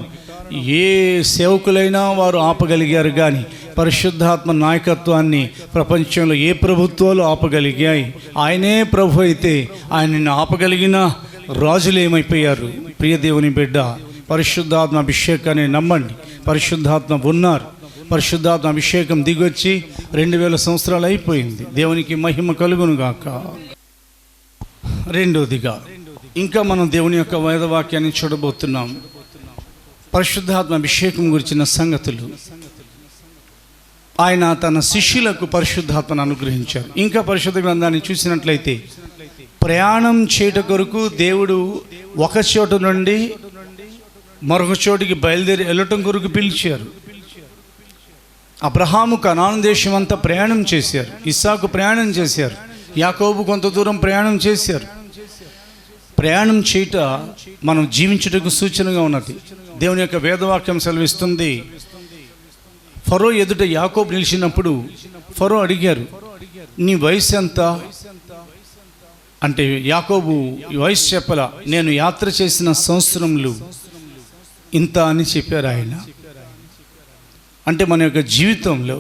ఏ సేవకులైనా వారు ఆపగలిగారు, కానీ పరిశుద్ధాత్మ నాయకత్వాన్ని ప్రపంచంలో ఏ ప్రభుత్వాలు ఆపగలిగాయి? ఆయనే ప్రభు అయితే ఆయనని ఆపగలిగిన రాజులు ఏమైపోయారు? ప్రియ దేవుని బిడ్డ, పరిశుద్ధాత్మ అభిషేకాన్ని నమ్మండి. పరిశుద్ధాత్మ ఉన్నారు. పరిశుద్ధాత్మ అభిషేకం దిగొచ్చి 2000 సంవత్సరాలు అయిపోయింది. దేవునికి మహిమ కలుగును గాక. రెండోదిగా ఇంకా మనం దేవుని యొక్క వేదవాక్యాన్ని చూడబోతున్నాం. పరిశుద్ధాత్మ అభిషేకం గురించిన సంగతులు. ఆయన తన శిష్యులకు పరిశుద్ధాత్మను అనుగ్రహించారు. ఇంకా పరిశుద్ధ గ్రంథాన్ని చూసినట్లయితే ప్రయాణం చేయట కొరకు దేవుడు ఒక చోటు నుండి మరొక చోటికి బయలుదేరి వెళ్ళటం కొరకు పిలిచారు. అబ్రహాము కనాను దేశం అంతా ప్రయాణం చేశారు. ఇస్సాకు ప్రయాణం చేశారు. యాకోబు కొంత దూరం ప్రయాణం చేశారు. ప్రయాణం చేయట మనం జీవించుటకు సూచనగా ఉన్నది. దేవుని యొక్క వేదవాక్యం సెలవిస్తుంది. ఫరో ఎదుట యాకోబు నిలిచినప్పుడు ఫరో అడిగారు, నీ వయసు ఎంత అంటే యాకోబు వయసు చెప్పలా. నేను యాత్ర చేసిన సంవత్సరములు ఇంత అని చెప్పారు ఆయన. అంటే మన యొక్క జీవితంలో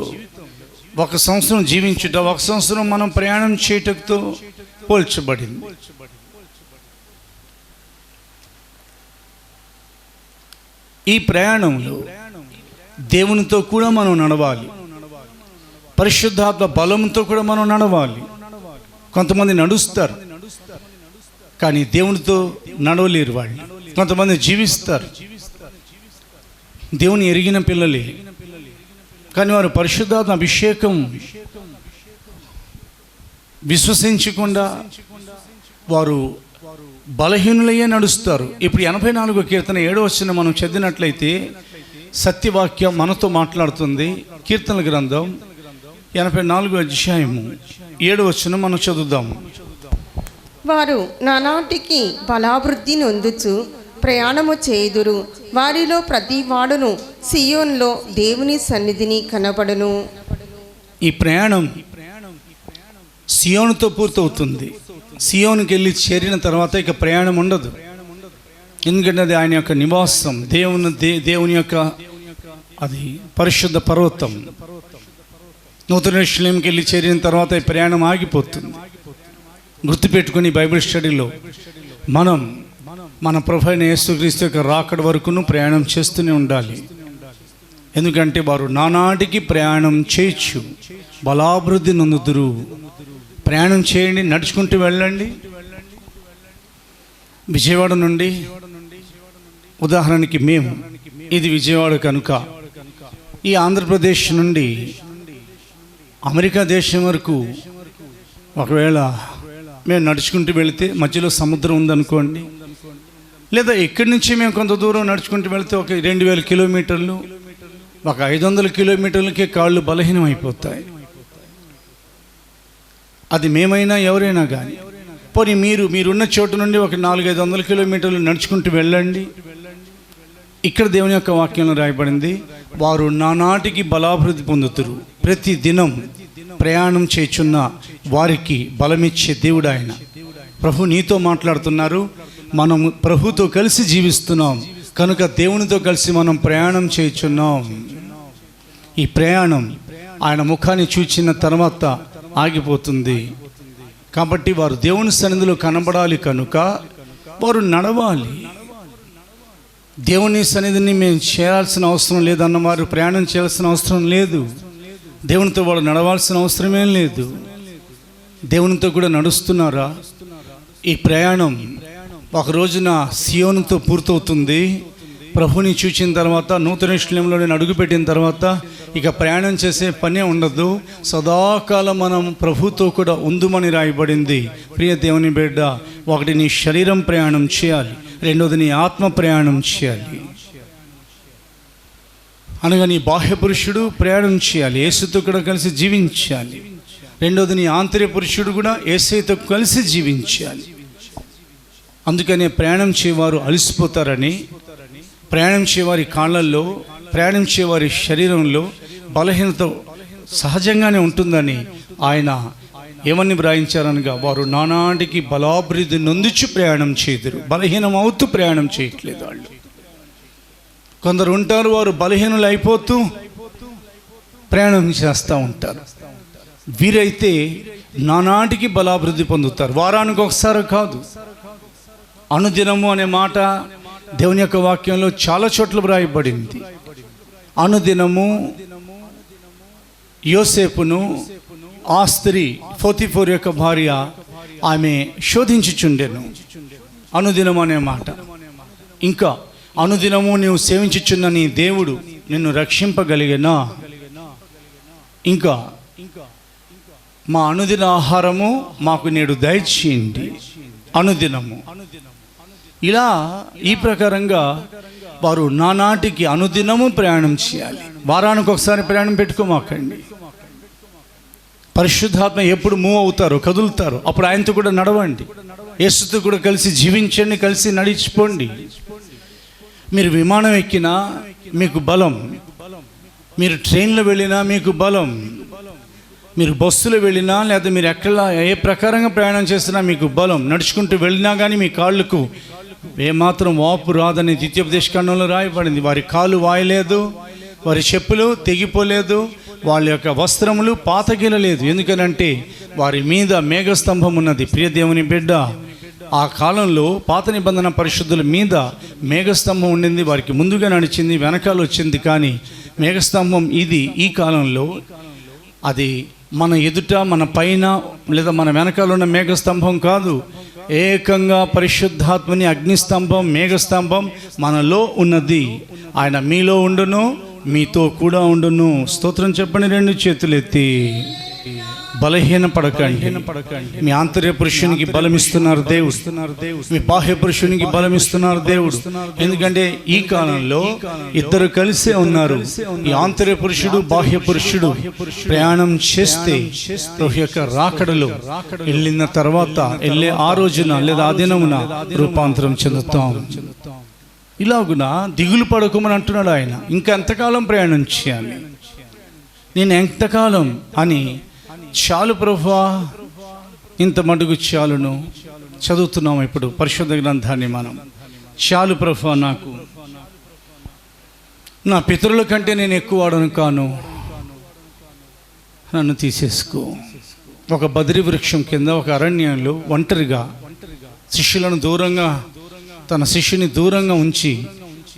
1 సంవత్సరం జీవించుట 1 సంవత్సరం మనం ప్రయాణం చేయటంతో పోల్చబడింది. ఈ ప్రయాణంలో దేవునితో కూడా మనం నడవాలి. పరిశుద్ధాత్మ బలంతో కూడా మనం నడవాలి. కొంతమంది నడుస్తారు కానీ దేవునితో నడవలేరు. వాళ్ళు కొంతమంది జీవిస్తారు, దేవుని ఎరిగిన పిల్లలే, కానీ వారు పరిశుద్ధాత్మ అభిషేకం విశ్వసించకుండా వారు బలహీనులయ్యే నడుస్తారు. ఇప్పుడు 84వ కీర్తన 7వ వచనం మనం చదివినట్లయితే సత్యవాక్యం మనతో మాట్లాడుతుంది. కీర్తనల గ్రంథం 84వ అధ్యాయము 7వ వచనం మనం చదువుదాము. వారు నానాటికి బలాభివృద్ధి నొందుచు ప్రయాణము చేయుదురు. వారిలో ప్రతి వాడును సియోన్లో దేవుని సన్నిధిని కనబడును. ఈ ప్రయాణం సియోనుతో పూర్తవుతుంది. సియోనుకి వెళ్ళి చేరిన తర్వాత ఇక ప్రయాణం ఉండదు. ఎందుకంటే అది ఆయన యొక్క నివాసం, దేవుని యొక్క అది పరిశుద్ధ పర్వతం. నూతన యెరూషలేముకి వెళ్ళి చేరిన తర్వాత ఈ ప్రయాణం ఆగిపోతుంది. గుర్తుపెట్టుకుని బైబిల్ స్టడీలో మనం మన ప్రభు అయిన యేసుక్రీస్తు యొక్క రాకడ వరకును ప్రయాణం చేస్తూనే ఉండాలి. ఎందుకంటే వారు నానాటికి ప్రయాణం చేయొచ్చు, బలాభివృద్ధి నొందుదురు. ప్రయాణం చేయండి, నడుచుకుంటూ వెళ్ళండి. విజయవాడ నుండి ఉదాహరణకి ఇది విజయవాడ కనుక ఈ ఆంధ్రప్రదేశ్ నుండి అమెరికా దేశం వరకు ఒకవేళ మేము నడుచుకుంటూ వెళితే మధ్యలో సముద్రం ఉందనుకోండి, లేదా ఇక్కడి నుంచి మేము కొంత దూరం నడుచుకుంటూ వెళితే ఒక 2000 కిలోమీటర్లు, ఒక 500 కిలోమీటర్లకే కాళ్ళు బలహీనం అయిపోతాయి. అది మేమైనా ఎవరైనా కానీ. పోనీ మీరున్న చోటు నుండి ఒక 400-500 కిలోమీటర్లు నడుచుకుంటూ వెళ్ళండి. ఇక్కడ దేవుని యొక్క వాక్యంలో రాయబడింది, వారు నానాటికి బలాభివృద్ధి పొందుతురు. ప్రతి దినం ప్రయాణం చేయుచున్న వారికి బలమిచ్చే దేవుడు ఆయన. ప్రభు నీతో మాట్లాడుతున్నారు. మనం ప్రభుతో కలిసి జీవిస్తున్నాం కనుక దేవునితో కలిసి మనం ప్రయాణం చేయుచున్నాం. ఈ ప్రయాణం ఆయన ముఖాన్ని చూచిన తర్వాత ఆగిపోతుంది. కాబట్టి వారు దేవుని సన్నిధిలో కనబడాలి కనుక వారు నడవాలి. దేవుని సన్నిధిని మేము చేయాల్సిన అవసరం లేదన్న వారు ప్రయాణం చేయాల్సిన అవసరం లేదు. దేవునితో వాళ్ళు నడవాల్సిన అవసరమేం లేదు. దేవునితో కూడా నడుస్తున్నారా? ఈ ప్రయాణం ఒక రోజున సియోనుతో పూర్తవుతుంది. ప్రభుని చూచిన తర్వాత నూతన యెరూషలేములో నేను అడుగుపెట్టిన తర్వాత ఇక ప్రయాణం చేసే పనే ఉండదు. సదాకాలం మనం ప్రభుతో కూడా ఉందుమని రాయబడింది. ప్రియ దేవుని బిడ్డ, ఒకటి నీ శరీరం ప్రయాణం చేయాలి, రెండోది నీ ఆత్మ ప్రయాణం చేయాలి. అనగా నీ బాహ్య పురుషుడు ప్రయాణం చేయాలి, యేసుతో కూడా కలిసి జీవించాలి. రెండోది నీ ఆంతర్య పురుషుడు కూడా యేసుతో కలిసి జీవించాలి. అందుకనే ప్రయాణం చేయవారు అలసిపోతారని, ప్రయాణం చేయవారి కాళ్ళల్లో, ప్రయాణం చేయవారి శరీరంలో బలహీనత సహజంగానే ఉంటుందని ఆయన ఏమని వ్రాయించారనగా, వారు నానాటికి బలాభివృద్ధి నొందుచు ప్రయాణం చేదురు. బలహీనం అవుతూ ప్రయాణం చేయట్లేదు వాళ్ళు. కొందరు ఉంటారు, వారు బలహీనులు అయిపోతూ ప్రయాణం చేస్తూ ఉంటారు. వీరైతే నానాటికి బలాభివృద్ధి పొందుతారు. వారానికి ఒకసారి కాదు, అనుదినము అనే మాట దేవుని యొక్క వాక్యంలో చాలా చోట్ల వ్రాయబడింది. అనుదినము యోసేపును ఆ స్త్రీ పోతీఫరు యొక్క భార్య ఆమె శోధించుచుండెను. అనుదినం అనే మాట. ఇంకా అనుదినము నీవు సేవించుచున్న నీ దేవుడు నిన్ను రక్షింపగలిగేనా? ఇంకా మా అనుదిన ఆహారము మాకు నేడు దయచేయండి. అనుదినము ఇలా ఈ ప్రకారంగా వారు నానాటికి అనుదినము ప్రయాణం చేయాలి. వారానికి ఒకసారి ప్రయాణం పెట్టుకోమాకండి. పరిశుద్ధాత్మ ఎప్పుడు మూవ్ అవుతారో, కదులుతారో అప్పుడు ఆయనతో కూడా నడవండి. యేసుతో కూడా కలిసి జీవించండి, కలిసి నడిచిపోండి. మీరు విమానం ఎక్కినా మీకు బలం, మీరు ట్రైన్లో వెళ్ళినా మీకు బలం, మీరు బస్సులో వెళ్ళినా లేదా మీరు ఎక్కడ ఏ ప్రకారంగా ప్రయాణం చేసినా మీకు బలం. నడుచుకుంటూ వెళ్ళినా కానీ మీ కాళ్ళకు ఏమాత్రం వాపు రాదని ద్వితీయోపదేశకాండంలో రాయబడింది. వారి కాలు వాయలేదు, వారి చెప్పులు తెగిపోలేదు, వాళ్ళ యొక్క వస్త్రములు పాతగిలలేదు. ఎందుకనంటే వారి మీద మేఘస్తంభం ఉన్నది. ప్రియ దేవుని బిడ్డ, ఆ కాలంలో పాత నిబంధన పరిశుద్ధుల మీద మేఘస్తంభం ఉండింది. వారికి ముందుగా నడిచింది, వెనకాల వచ్చింది. కానీ మేఘస్తంభం ఇది ఈ కాలంలో అది మన ఎదుట, మన పైన లేదా మన వెనకాల ఉన్న మేఘస్తంభం కాదు. ఏకంగా పరిశుద్ధాత్మని అగ్నిస్తంభం, మేఘస్తంభం మనలో ఉన్నది. ఆయన మీలో ఉండును, మీతో కూడా ఉండును. స్తోత్రం చెప్పండి రెండు చేతులెత్తి. బలహీన పడకండి. మీ ఆంతర్య పురుషునికి బలమిస్తున్నారు దేవుడు, మీ బాహ్య పురుషునికి బలమిస్తున్నారు దేవుడు. ఎందుకంటే ఈ కాలంలో ఇద్దరు కలిసే ఉన్నారు. ఈ ఆంతర్య పురుషుడు, బాహ్య పురుషుడు ప్రయాణం చేస్తే ప్రభు యొక్క రాకడలో వెళ్ళిన తర్వాత వెళ్ళే ఆ రోజున లేదా ఆ దినమున రూపాంతరం చెందుతాం. ఇలాగున దిగులు పడకమని అంటున్నాడు ఆయన. ఇంకా ఎంతకాలం ప్రయాణం చేయాలి, నేను ఎంతకాలం అని. చాలు ప్రభువా, ఇంత మటుకు చాలును. చదువుతున్నాం ఇప్పుడు పరిశుద్ధ గ్రంథాన్ని మనం. చాలు ప్రభువా, నాకు నా పితరుల కంటే నేను ఎక్కువ వాడను కాను, నన్ను తీసేసుకో. ఒక బద్రి వృక్షం కింద ఒక అరణ్యంలో ఒంటరిగా శిష్యులను దూరంగా, తన శిష్యుని దూరంగా ఉంచి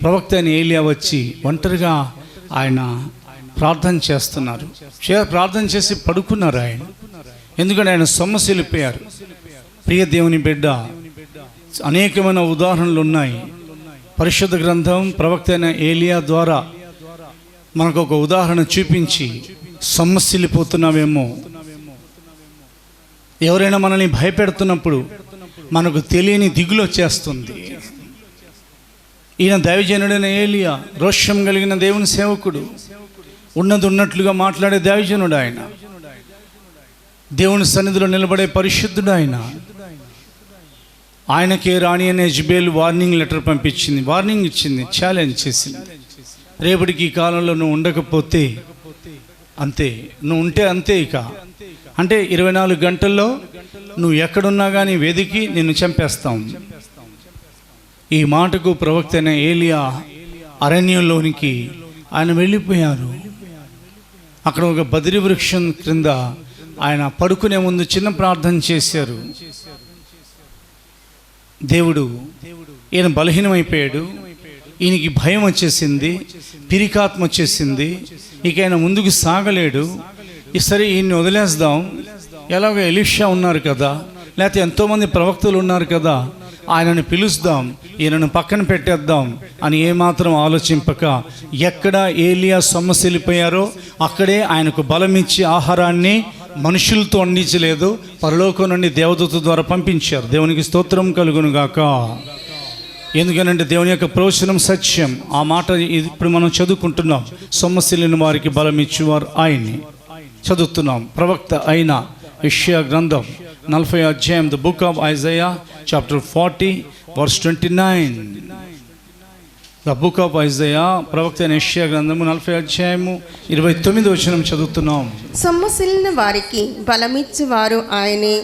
ప్రవక్త అయిన ఏలియా వచ్చి ఒంటరిగా ఆయన ప్రార్థన చేస్తున్నారు. ప్రార్థన చేసి పడుకున్నారు ఆయన. ఎందుకంటే ఆయన సొమ్మసిల్లిపోయారు. ప్రియ దేవుని బిడ్డ, అనేకమైన ఉదాహరణలు ఉన్నాయి. పరిశుద్ధ గ్రంథం ప్రవక్త అయిన ఏలియా ద్వారా మనకు ఒక ఉదాహరణ చూపించి సొమ్మసిల్లిపోతున్నామేమో. ఎవరైనా మనల్ని భయపెడుతున్నప్పుడు మనకు తెలియని దిగులు వచ్చేస్తుంది. ఈయన దైవజనుడైన ఏలియా, రోషం కలిగిన దేవుని సేవకుడు, ఉన్నది ఉన్నట్లుగా మాట్లాడే దైవజనుడు ఆయన, దేవుని సన్నిధిలో నిలబడే పరిశుద్ధుడు ఆయన. ఆయనకే రాణి అనే యెజబెల్ వార్నింగ్ లెటర్ పంపించింది, వార్నింగ్ ఇచ్చింది, ఛాలెంజ్ చేసింది. రేపటికి ఈ కాలంలో నువ్వు ఉండకపోతే అంతే, నువ్వు ఉంటే అంతే. ఇక అంటే 24 గంటల్లో నువ్వు ఎక్కడున్నా కానీ వెదికి నిన్ను చంపేస్తాం. ఈ మాటకు ప్రవక్త అయిన ఏలియా అరణ్యంలోనికి ఆయన వెళ్ళిపోయారు. అక్కడ ఒక బద్రి వృక్షం క్రింద ఆయన పడుకునే ముందు చిన్న ప్రార్థన చేశారు. దేవుడు, ఈయన బలహీనమైపోయాడు, ఈయనకి భయం వచ్చేసింది, పిరికాత్మ వచ్చేసింది, ఇక ఆయన ముందుకు సాగలేడు. సరే ఈయన్ని వదిలేద్దాం, ఎలాగో ఎలీషా ఉన్నారు కదా, లేకపోతే ఎంతోమంది ప్రవక్తలు ఉన్నారు కదా, ఆయనను పిలుస్తాం, ఈయనను పక్కన పెట్టేద్దాం అని ఏమాత్రం ఆలోచింపక ఎక్కడ ఏలియా సొమ్మసిల్లిపోయారో అక్కడే ఆయనకు బలమిచ్చి ఆహారాన్ని మనుషులతో అందించలేదు, పరలోకం నుండి దేవదూత ద్వారా పంపించారు. దేవునికి స్తోత్రం కలుగును గాక. ఎందుకనంటే దేవుని యొక్క ప్రవచనం సత్యం. ఆ మాట ఇప్పుడు మనం చదువుకుంటున్నాం. సొమ్మసిల్లిన వారికి బలమిచ్చేవారు ఆయన్ని చదువుతున్నాం. ప్రవక్త అయిన యెషయా గ్రంథం 40వ అధ్యాయం, the book of Isaiah chapter 40 verse 29. The book of Isaiah, ప్రవక్త అయిన యెషయా గ్రంథము 40వ అధ్యాయము 29వ వచనం చదువుతున్నాం. సొమ్మసిల్లిన వారికి బలమిచ్చేవారు ఆయనే,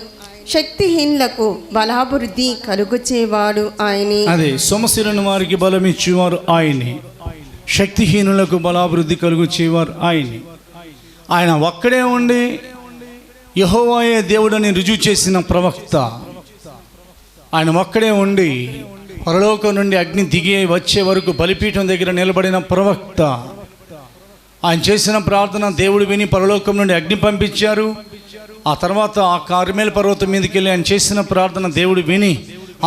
శక్తిహీనులకు బలాభివృద్ధి కలుగుచేవాడు ఆయనే. అదే, సొమ్మసిల్లిన వారికి బలమిచ్చేవారు ఆయనే, శక్తిహీనులకు బలాభివృద్ధి కలుగుచేవారు ఆయనే. ఆయన ఒక్కడే ఉండి యెహోవాయే దేవుడని రుజువు చేసిన ప్రవక్త. ఆయన ఒక్కడే ఉండి పరలోకం నుండి అగ్ని దిగి వచ్చే వరకు బలిపీఠం దగ్గర నిలబడిన ప్రవక్త. ఆయన చేసిన ప్రార్థన దేవుడు విని పరలోకం నుండి అగ్ని పంపించారు. ఆ తర్వాత ఆ కార్మెల్ పర్వతం మీదకి వెళ్ళి ఆయన చేసిన ప్రార్థన దేవుడు విని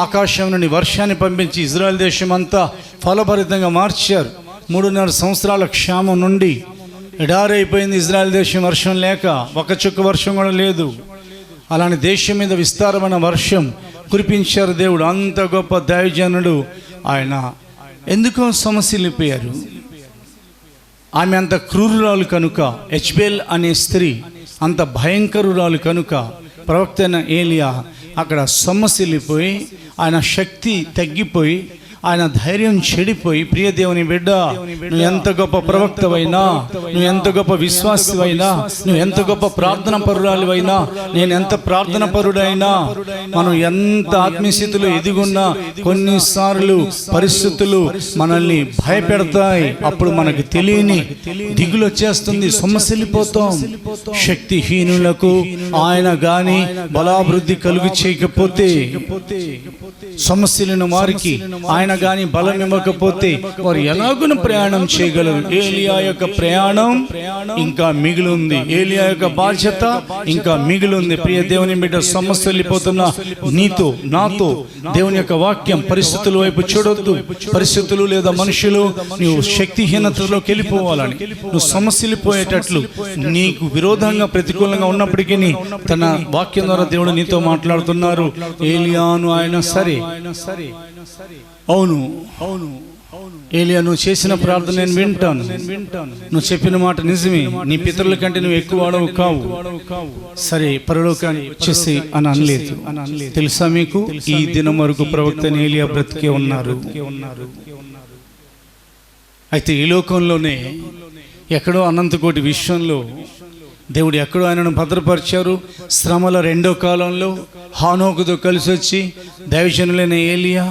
ఆకాశం నుండి వర్షాన్ని పంపించి ఇజ్రాయెల్ దేశం అంతా ఫలభరితంగా మార్చారు. 3.5 సంవత్సరాల క్షామం నుండి ఎడారైపోయింది ఇజ్రాయెల్ దేశం, వర్షం లేక, ఒక చుక్క వర్షం కూడా లేదు. అలానే దేశం మీద విస్తారమైన వర్షం కురిపించారు దేవుడు. అంత గొప్ప దైవజనుడు ఆయన. ఎందుకో సొమ్మసిల్లిపోయారు. ఆమె అంత క్రూరురాలు కనుక, యెజబెల్ అనే స్త్రీ అంత భయంకరురాలు కనుక ప్రవక్త అయిన ఏలియా అక్కడ సొమ్మసిల్లిపోయి, ఆయన శక్తి తగ్గిపోయి, ఆయన ధైర్యం చెడిపోయి, ప్రియ దేవుని బిడ్డ, నువ్వు ఎంత గొప్ప ప్రవక్తవైనా, నువ్వు ఎంత గొప్ప విశ్వాసవైనా, నువ్వు ఎంత గొప్ప ప్రార్థన పరురాలివైనా, నేను ఎంత ప్రార్థన పరుడైనా, మనం ఎంత ఆత్మీయస్థితిలో ఎదిగున్నా కొన్నిసార్లు పరిస్థితులు మనల్ని భయపెడతాయి. అప్పుడు మనకు తెలియని దిగులు వచ్చేస్తుంది, సొమ్మసిల్లిపోతాం. శక్తిహీనులకు ఆయన గాని బలాభివృద్ధి కలుగు చేయకపోతే, సొమ్మసిల్లిన వారికి ఆయన గాని బలం ఇవ్వకపోతే వారు ఎలాగున ప్రయాణం చేయగలరు? ఏలియా యొక్క ప్రయాణం ఇంకా మిగిలి ఉంది. ఏలియా యొక్క బాధ్యత ఇంకా మిగిలి ఉంది. ప్రియ దేవుని బిడ్డ, సమస్య వెళ్ళిపోతున్న నీతో నాతో దేవుని యొక్క వాక్యం, పరిస్థితుల వైపు చూడొద్దు. పరిస్థితులు లేదా మనుషులు నువ్వు శక్తిహీనతలోకి వెళ్ళిపోవాలని, నువ్వు సమస్యలిపోయేటట్లు, నీకు విరోధంగా ప్రతికూలంగా ఉన్నప్పటికీ తన వాక్యం ద్వారా దేవుడు నీతో మాట్లాడుతున్నారు. ఏలియాను ఆయన సరే, అవును అవును ఏలియా, నువ్వు చేసిన ప్రార్థన నేను వింటాను, నువ్వు చెప్పిన మాట నిజమే, నీ పితరుల కంటే నువ్వు ఎక్కువ వాడవు కావు, సరే పరలోకానికి వచ్చేసి అని అనలేదు. తెలుసా మీకు, ఈ దినం వరకు ప్రవక్త ఏలియా బ్రతికే ఉన్నారు. అయితే ఈ లోకంలోనే ఎక్కడో అనంతకోటి విశ్వంలో దేవుడు ఎక్కడో ఆయనను భద్రపరిచారు. శ్రమల రెండో కాలంలో హానోకుతో కలిసి వచ్చి దైవజనులైన ఏలియా,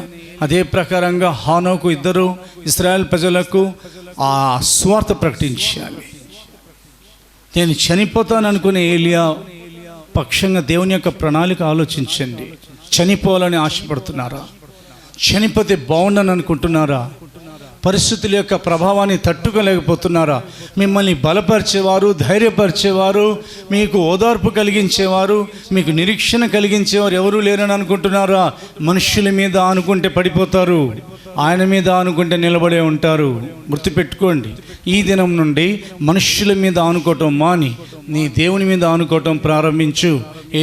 అదే ప్రకారంగా హానోకు ఇద్దరు ఇశ్రాయేల్ ప్రజలకు ఆ స్వార్థ ప్రకటించాలి. నేను చనిపోతాను అనుకునే ఏలియా పక్షంగా దేవుని యొక్క ప్రణాళిక ఆలోచించండి. చనిపోవాలని ఆశపడుతున్నారా? చనిపోతే బాగుండని అనుకుంటున్నారా? పరిస్థితుల యొక్క ప్రభావాన్ని తట్టుకోలేకపోతున్నారా? మిమ్మల్ని బలపరిచేవారు, ధైర్యపరిచేవారు, మీకు ఓదార్పు కలిగించేవారు, మీకు నిరీక్షణ కలిగించేవారు ఎవరూ లేరని అనుకుంటున్నారా? మనుషుల మీద ఆనుకుంటే పడిపోతారు, ఆయన మీద ఆనుకుంటే నిలబడే ఉంటారు. గుర్తుపెట్టుకోండి, ఈ దినం నుండి మనుష్యుల మీద ఆనుకోవటం మాని నీ దేవుని మీద ఆనుకోవటం ప్రారంభించు.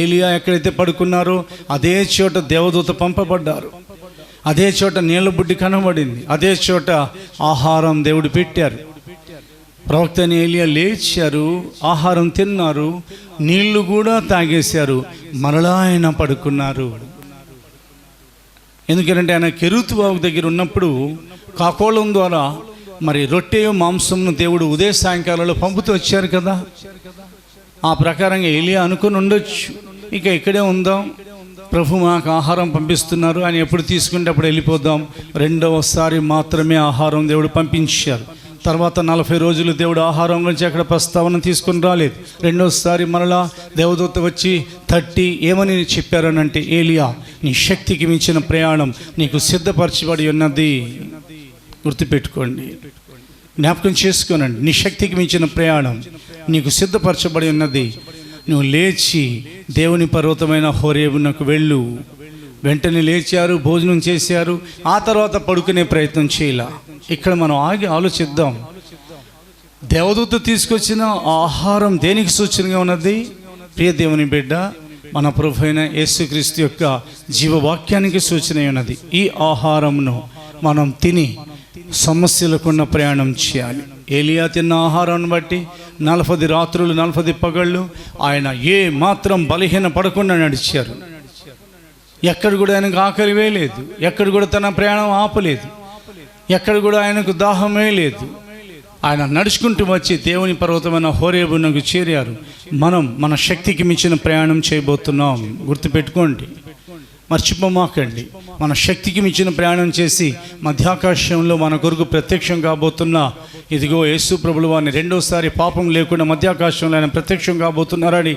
ఏలియా ఎక్కడైతే పడుకున్నారో అదే చోట దేవదూత పంపబడ్డారు, అదే చోట నీళ్ళ బుడ్డి కనబడింది, అదే చోట ఆహారం దేవుడు పెట్టారు. ప్రవక్త ఏలియా లేచారు, ఆహారం తిన్నారు, నీళ్లు కూడా తాగేశారు, మరలా ఆయన పడుకున్నారు. ఎందుకంటే ఆయన కెరూతు వాగు దగ్గర ఉన్నప్పుడు కాకోళం ద్వారా మరి రొట్టెయో మాంసంను దేవుడు ఉదయ సాయంకాలంలో పంపుతూ వచ్చారు కదా. ఆ ప్రకారంగా ఏలియా అనుకుని ఉండొచ్చు, ఇక ఇక్కడే ఉందాం, ప్రభు మాకు ఆహారం పంపిస్తున్నారు, ఆయన ఎప్పుడు తీసుకుంటే అప్పుడు వెళ్ళిపోదాం. రెండవసారి మాత్రమే ఆహారం దేవుడు పంపించారు. తర్వాత 40 రోజులు దేవుడు ఆహారం గురించి అక్కడ ప్రస్తావన తీసుకుని రాలేదు. రెండోసారి మరలా దేవదూత వచ్చి తట్టి ఏమని చెప్పారనంటే, ఏలియా, నీ శక్తికి మించిన ప్రయాణం నీకు సిద్ధపరచబడి ఉన్నది. గుర్తుపెట్టుకోండి, జ్ఞాపకం చేసుకోనండి. నీ శక్తికి మించిన ప్రయాణం నీకు సిద్ధపరచబడి ఉన్నది. నువ్వు లేచి దేవుని పర్వతమైన హోరేబునకు వెళ్ళు. వెంటనే లేచారు, భోజనం చేశారు, ఆ తర్వాత పడుకునే ప్రయత్నం చేయాల. ఇక్కడ మనం ఆగి ఆలోచిద్దాం. దేవదూత తీసుకొచ్చిన ఆహారం దేనికి సూచనగా ఉన్నది? ప్రియ దేవుని బిడ్డ, మన ప్రభు అయిన యేసుక్రీస్తు యొక్క జీవవాక్యానికి సూచన ఉన్నది. ఈ ఆహారంను మనం తిని సమస్యలకున్న ప్రయాణం చేయాలి. ఏలియా తిన్న ఆహారాన్ని బట్టి 40 రాత్రులు 40 పగళ్ళు ఆయన ఏ మాత్రం బలహీన పడకుండా నడిచారు. ఎక్కడ కూడా ఆయనకు ఆకలి వేయలేదు, ఎక్కడ కూడా తన ప్రయాణం ఆపలేదు, ఎక్కడ కూడా ఆయనకు దాహమే లేదు. ఆయన నడుచుకుంటూ వచ్చి దేవుని పర్వతమైన హోరేబునకు చేరారు. మనం మన శక్తికి మించిన ప్రయాణం చేయబోతున్నాం. గుర్తుపెట్టుకోండి, మర్చిపోమాకండి. మన శక్తికి మించిన ప్రయాణం చేసి మధ్యాకాశంలో మన కొరకు ప్రత్యక్షం కాబోతున్న ఇదిగో యేసు ప్రభుల వారిని రెండోసారి పాపం లేకుండా మధ్యాకాశంలో ఆయన ప్రత్యక్షం కాబోతున్నారని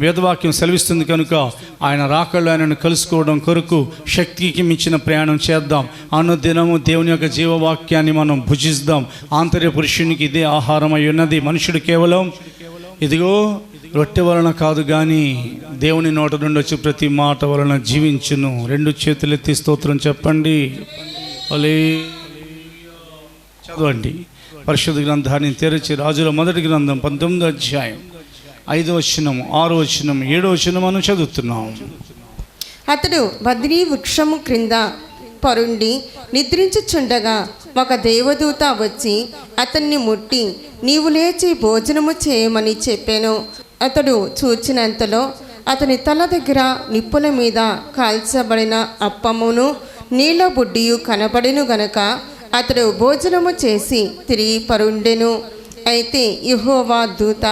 వేదవాక్యం సెలవిస్తుంది. కనుక ఆయన రాకళ్ళు ఆయనను కలుసుకోవడం కొరకు శక్తికి మించిన ప్రయాణం చేద్దాం. అనుదినము దేవుని యొక్క జీవవాక్యాన్ని మనం భుజిద్దాం. ఆంతర్య పురుషునికి ఇదే ఆహారం అయి ఉన్నది. మనుషుడు కేవలం ఇదిగో రొట్టె వలన కాదు కానీ దేవుని నోట నుండి వచ్చి ప్రతి మాట వలన జీవించును. 2 చేతులు ఎత్తి స్తోత్రం చెప్పండి. చదవండి పరిశుద్ధ గ్రంథాన్ని తెరచి రాజుల మొదటి గ్రంథం 19వ అధ్యాయం 5వ వచనం, 6వ వచనం, 7వ వచనం మనం చదువుతున్నాం. అతడు బద్రీ వృక్షము క్రింద పరుండి నిద్రించుచుండగా ఒక దేవదూత వచ్చి అతన్ని ముట్టి, నీవు లేచి భోజనము చేయమని చెప్పాను. అతడు చూచినంతలో అతని తల దగ్గర నిప్పుల మీద కాల్చబడిన అప్పమును నీళ్ళ బుడ్డియు కనబడిను గనక అతడు భోజనము చేసి తిరిగి పరుండెను. అయితే యెహోవా దూత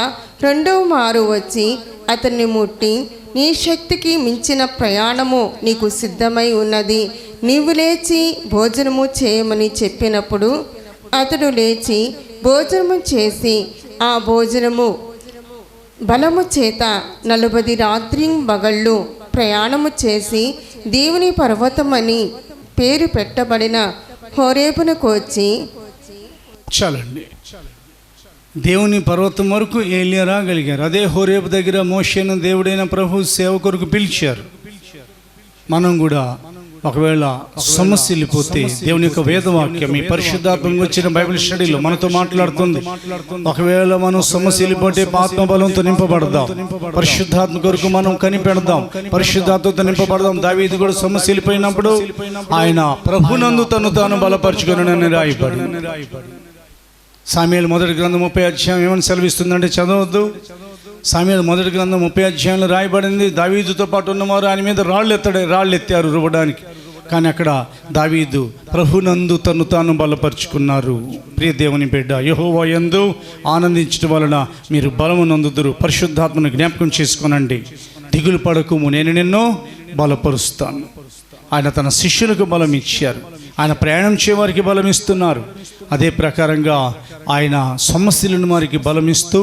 2వ మారు వచ్చి అతన్ని ముట్టి, నీ శక్తికి మించిన ప్రయాణము నీకు సిద్ధమై ఉన్నది, నీవు లేచి భోజనము చేయమని చెప్పినప్పుడు అతడు లేచి భోజనము చేసి ఆ భోజనము బలము చేత 40 రాత్రి పగళ్ళు ప్రయాణము చేసి దేవుని పర్వతమని పేరు పెట్టబడిన హోరేబునకు వచ్చి చాలండి. దేవుని పర్వతం వరకు ఏలియా రాగలిగారు. అదే హోరేబు దగ్గర మోషేను దేవుడైన ప్రభు సేవ కొరకు పిలిచారు. మనం కూడా ఒకవేళ సమస్యలిపోతే దేవుని యొక్క వేదవాక్యం ఈ పరిశుద్ధాత్మ వచ్చిన బైబిల్ స్టడీలో మనతో మాట్లాడుతుంది. ఒకవేళ మనం సమస్యలిపోతే ఆత్మబలంతో నింపబడదాం, పరిశుద్ధాత్మ కొరకు మనం కనిపెడదాం, పరిశుద్ధాత్మతో నింపబడదాం. దావీదు కూడా సమస్యలిపోయినప్పుడు ఆయన ప్రభునందు తను తాను బలపరుచుకుని రాయబడి. సామ్యుయేలు మొదటి గ్రంథం 30 అధ్యాయం ఏమని సెలవిస్తుందంటే చదవద్దు. సామ్యుయేలు మొదటి గ్రంథం 30 అధ్యాయంలో రాయబడింది, దావీదుతో పాటు ఉన్నవారు ఆయన మీద రాళ్ళు ఎత్తారు రువ్వడానికి. కానీ అక్కడ దావీదు ప్రభునందు తను తాను బలపరుచుకున్నారు. ప్రియ దేవుని బిడ్డ, యెహోవా యందు ఆనందించడం వలన మీరు బలము నందుదురు. పరిశుద్ధాత్మను జ్ఞాపకం చేసుకోనండి. దిగులు పడకుము, నేను నిన్ను బలపరుస్తాను. ఆయన తన శిష్యులకు బలం ఇచ్చారు. ఆయన ప్రయాణం చేయవారికి బలం ఇస్తున్నారు. అదే ప్రకారంగా ఆయన సమస్యలను వారికి బలమిస్తూ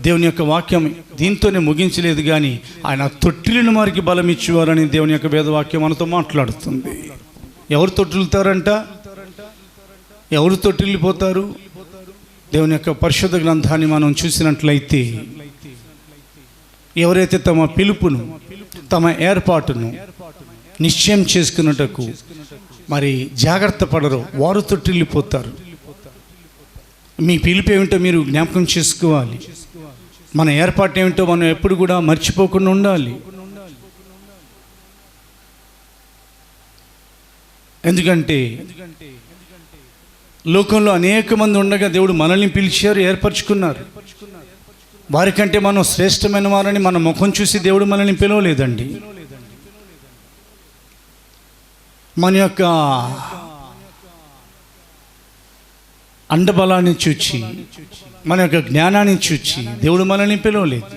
దేవుని యొక్క వాక్యం దీంతోనే ముగించలేదు, కానీ ఆయన తొట్టిలను వారికి బలం ఇచ్చేవారని దేవుని యొక్క వేదవాక్యం మనతో మాట్లాడుతుంది. ఎవరు తొట్టిల్తారంట? ఎవరు తొట్టిల్లిపోతారు? దేవుని యొక్క పరిశుద్ధ గ్రంథాన్ని మనం చూసినట్లయితే ఎవరైతే తమ పిలుపును, తమ ఏర్పాటును నిశ్చయం చేసుకున్నటకు మరి జాగ్రత్త పడరు, వారు తొట్టిల్లిపోతారు. మీ పిలుపు ఏమిటో మీరు జ్ఞాపకం చేసుకోవాలి. మన ఏర్పాటు ఏమిటో మనం ఎప్పుడు కూడా మర్చిపోకుండా ఉండాలి. ఎందుకంటే లోకంలో అనేక మంది ఉండగా దేవుడు మనల్ని పిలిచారు, ఏర్పరచుకున్నారు. వారికంటే మనం శ్రేష్టమైన వారని మన ముఖం చూసి దేవుడు మనల్ని పిలవలేదండి. మన యొక్క అండబలాన్ని చూచి, మన యొక్క జ్ఞానాన్ని చూచి దేవుడు మనల్ని పిలవలేదు.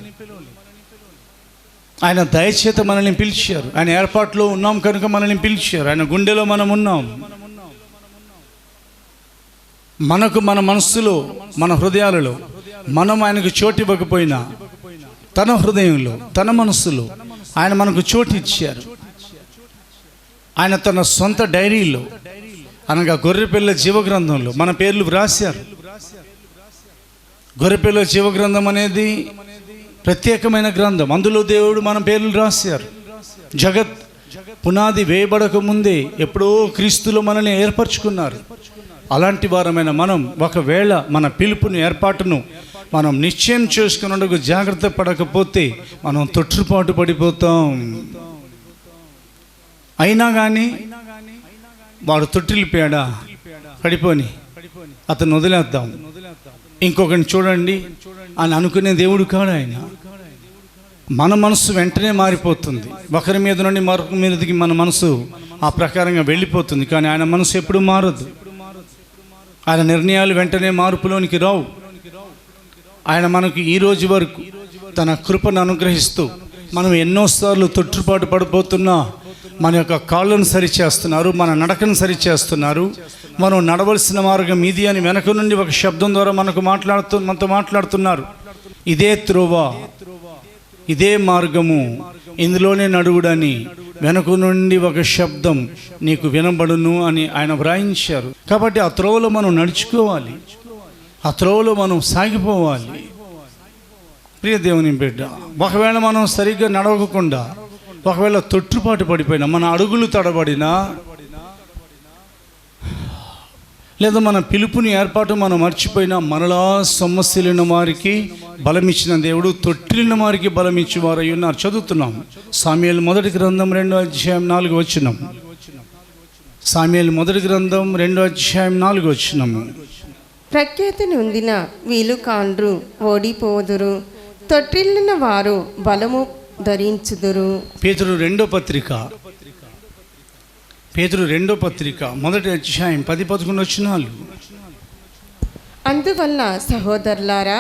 ఆయన దయచేత మనల్ని పిలిచారు. ఆయన ఏర్పాట్లో ఉన్నాం కనుక మనల్ని పిలిచారు. ఆయన గుండెలో మనం ఉన్నాం. మనకు మన మనస్సులో, మన హృదయాలలో మనం ఆయనకు చోటు ఇవ్వకపోయినా తన హృదయంలో, తన మనస్సులో ఆయన మనకు చోటు ఇచ్చారు. ఆయన తన సొంత డైరీలో అనగా గొర్రెపిల్ల జీవగ్రంథంలో మన పేర్లు వ్రాశారు. గొర్రెపిల్ల జీవగ్రంథం అనేది ప్రత్యేకమైన గ్రంథం. అందులో దేవుడు మన పేర్లు రాశారు. జగత్ పునాది వేయబడక ముందే ఎప్పుడో క్రీస్తులో మనల్ని ఏర్పరచుకున్నారు. అలాంటి వారమైన మనం ఒకవేళ మన పిలుపుని, ఏర్పాటును మనం నిశ్చయం చేసుకున్నందుకు జాగ్రత్త పడకపోతే మనం తొట్టుపాటు పడిపోతాం. అయినా కానీ వాడు తొట్టిల్లిపోయాడా, పడిపోని అతను వదిలేద్దాం, ఇంకొకరిని చూడండి అని అనుకునే దేవుడు కాడు ఆయన. మన మనసు వెంటనే మారిపోతుంది. ఒకరి మీద నుండి మరొక మీదకి మన మనసు ఆ ప్రకారంగా వెళ్ళిపోతుంది. కానీ ఆయన మనసు ఎప్పుడు మారదు. ఆయన నిర్ణయాలు వెంటనే మార్పులోనికి రావు. ఆయన మనకు ఈ రోజు వరకు తన కృపను అనుగ్రహిస్తూ మనం ఎన్నోసార్లు తొట్టుపాటు పడిపోతున్నా మన యొక్క కాళ్ళను సరిచేస్తున్నారు, మన నడకను సరిచేస్తున్నారు. మనం నడవలసిన మార్గం ఇది అని వెనక నుండి ఒక శబ్దం ద్వారా మనతో మాట్లాడుతున్నారు. ఇదే త్రోవ, ఇదే మార్గము, ఇందులోనే నడువుడని వెనక నుండి ఒక శబ్దం నీకు వినబడును అని ఆయన వ్రాయించారు. కాబట్టి ఆ త్రోవలో మనం నడుచుకోవాలి, ఆ త్రోవలో మనం సాగిపోవాలి. ప్రియ దేవుని బిడ్డ, ఒకవేళ మనం సరిగ్గా నడవకుండా, ఒకవేళ తొట్టుపాటు పడిపోయినా, మన అడుగులు తడబడినా, లేదా మన పిలుపుని ఏర్పాటు మనం మర్చిపోయినా, మరలా సమస్యలున్న వారికి బలమిచ్చిన దేవుడు తొట్టిలిన వారికి బలమిచ్చేవారై ఉన్నారు. చదువుతున్నాం సామ్యుయేలు మొదటి గ్రంథం 2వ అధ్యాయం 4వ వచనం. సామ్యుయేలు మొదటి గ్రంథం 2వ అధ్యాయం 4వ వచనం. ప్రఖ్యాతి నొందిన వీలు కాండ్రు ఓడిపోదురు, తొట్టిల్లిన వారు బలము ధరించుదురు. పేతురు రెండో పత్రిక మొదటి అధ్యాయం 10-11 వచనాలు. అందువల్ల సహోదరులారా,